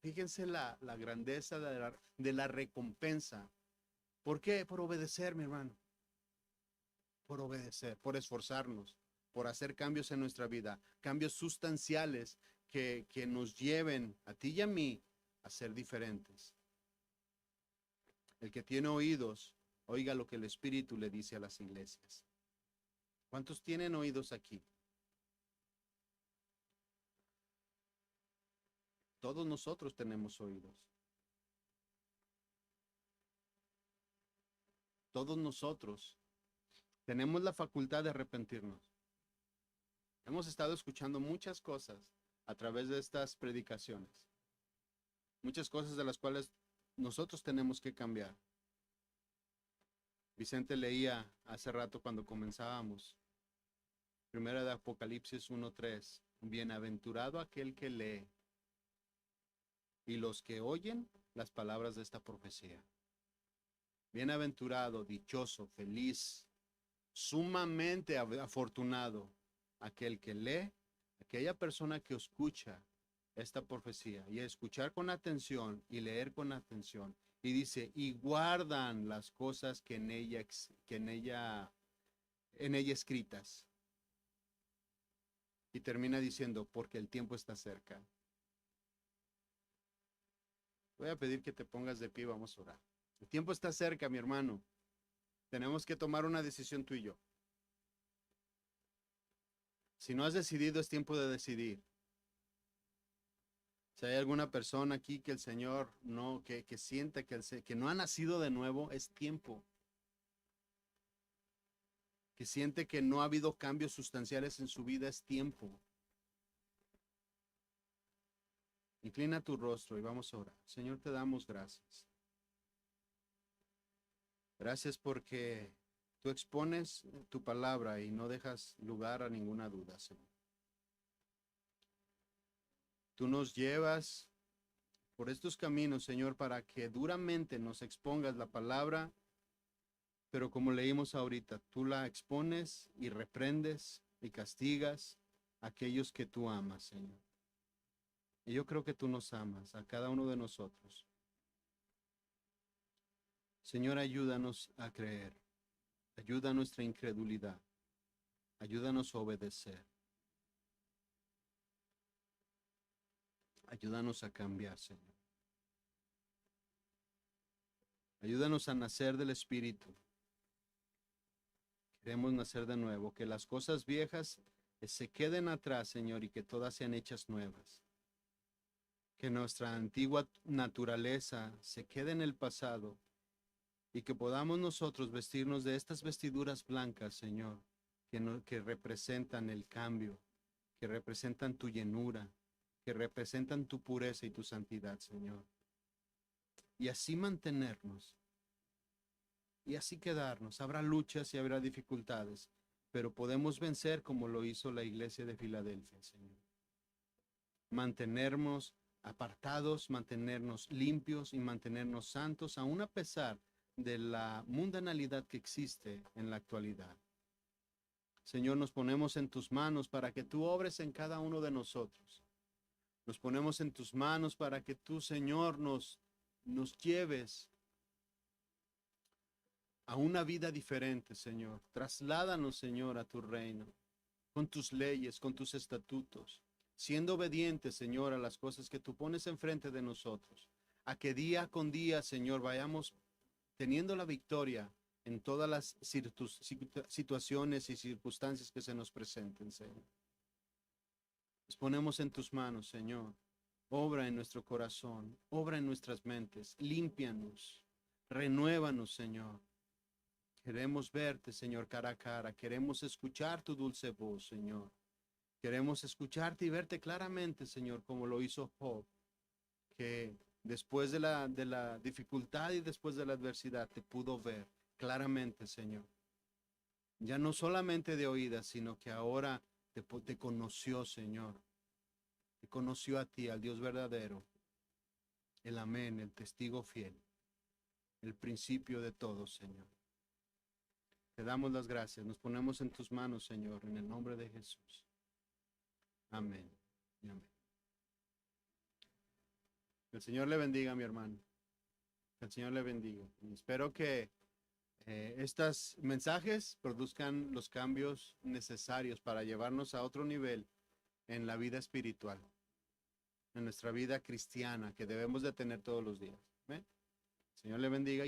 Fíjense la grandeza de la recompensa. ¿Por qué? Por obedecer, mi hermano. Por obedecer, por esforzarnos, por hacer cambios en nuestra vida. Cambios sustanciales que nos lleven a ti y a mí a ser diferentes. El que tiene oídos, oiga lo que el Espíritu le dice a las iglesias. ¿Cuántos tienen oídos aquí? Todos nosotros tenemos oídos. Todos nosotros tenemos la facultad de arrepentirnos. Hemos estado escuchando muchas cosas a través de estas predicaciones. Muchas cosas de las cuales nosotros tenemos que cambiar. Vicente leía hace rato cuando comenzábamos. Primera de Apocalipsis 1:3. Bienaventurado aquel que lee y los que oyen las palabras de esta profecía. Bienaventurado, dichoso, feliz, sumamente afortunado aquel que lee, aquella persona que escucha esta profecía y escuchar con atención y leer con atención. Y dice, y guardan las cosas que en ella escritas. Y termina diciendo, porque el tiempo está cerca. Voy a pedir que te pongas de pie y vamos a orar. El tiempo está cerca, mi hermano. Tenemos que tomar una decisión tú y yo. Si no has decidido, es tiempo de decidir. Si hay alguna persona aquí que el Señor no, que siente que no ha nacido de nuevo, es tiempo. Que siente que no ha habido cambios sustanciales en su vida, es tiempo. Inclina tu rostro y vamos a orar. Señor, te damos gracias. Gracias porque tú expones tu palabra y no dejas lugar a ninguna duda, Señor. Tú nos llevas por estos caminos, Señor, para que duramente nos expongas la palabra, pero como leímos ahorita, tú la expones y reprendes y castigas a aquellos que tú amas, Señor. Y yo creo que tú nos amas, a cada uno de nosotros. Señor, ayúdanos a creer, ayuda a nuestra incredulidad, ayúdanos a obedecer, ayúdanos a cambiar, Señor. Ayúdanos a nacer del Espíritu. Queremos nacer de nuevo, que las cosas viejas se queden atrás, Señor, y que todas sean hechas nuevas. Que nuestra antigua naturaleza se quede en el pasado y que podamos nosotros vestirnos de estas vestiduras blancas, Señor, que representan el cambio, que representan tu llenura, que representan tu pureza y tu santidad, Señor. Y así mantenernos, y así quedarnos. Habrá luchas y habrá dificultades, pero podemos vencer como lo hizo la iglesia de Filadelfia, Señor. Mantenernos apartados, mantenernos limpios y mantenernos santos, aun a pesar de la mundanalidad que existe en la actualidad. Señor, nos ponemos en tus manos para que tú obres en cada uno de nosotros. Nos ponemos en tus manos para que tú, Señor, nos lleves a una vida diferente, Señor. Trasládanos, Señor, a tu reino, con tus leyes, con tus estatutos, siendo obedientes, Señor, a las cosas que tú pones enfrente de nosotros, a que día con día, Señor, vayamos teniendo la victoria en todas las situaciones y circunstancias que se nos presenten, Señor. Nos ponemos en tus manos, Señor. Obra en nuestro corazón, obra en nuestras mentes, límpianos, renuévanos, Señor. Queremos verte, Señor, cara a cara. Queremos escuchar tu dulce voz, Señor. Queremos escucharte y verte claramente, Señor, como lo hizo Job, que después de la dificultad y después de la adversidad te pudo ver claramente, Señor. Ya no solamente de oídas, sino que ahora te conoció, Señor. Te conoció a ti, al Dios verdadero, el amén, el testigo fiel, el principio de todo, Señor. Te damos las gracias, nos ponemos en tus manos, Señor, en el nombre de Jesús. Amén y amén. El Señor le bendiga, mi hermano. El Señor le bendiga. Y espero que estos mensajes produzcan los cambios necesarios para llevarnos a otro nivel en la vida espiritual, en nuestra vida cristiana que debemos de tener todos los días. ¿Amén? El Señor le bendiga y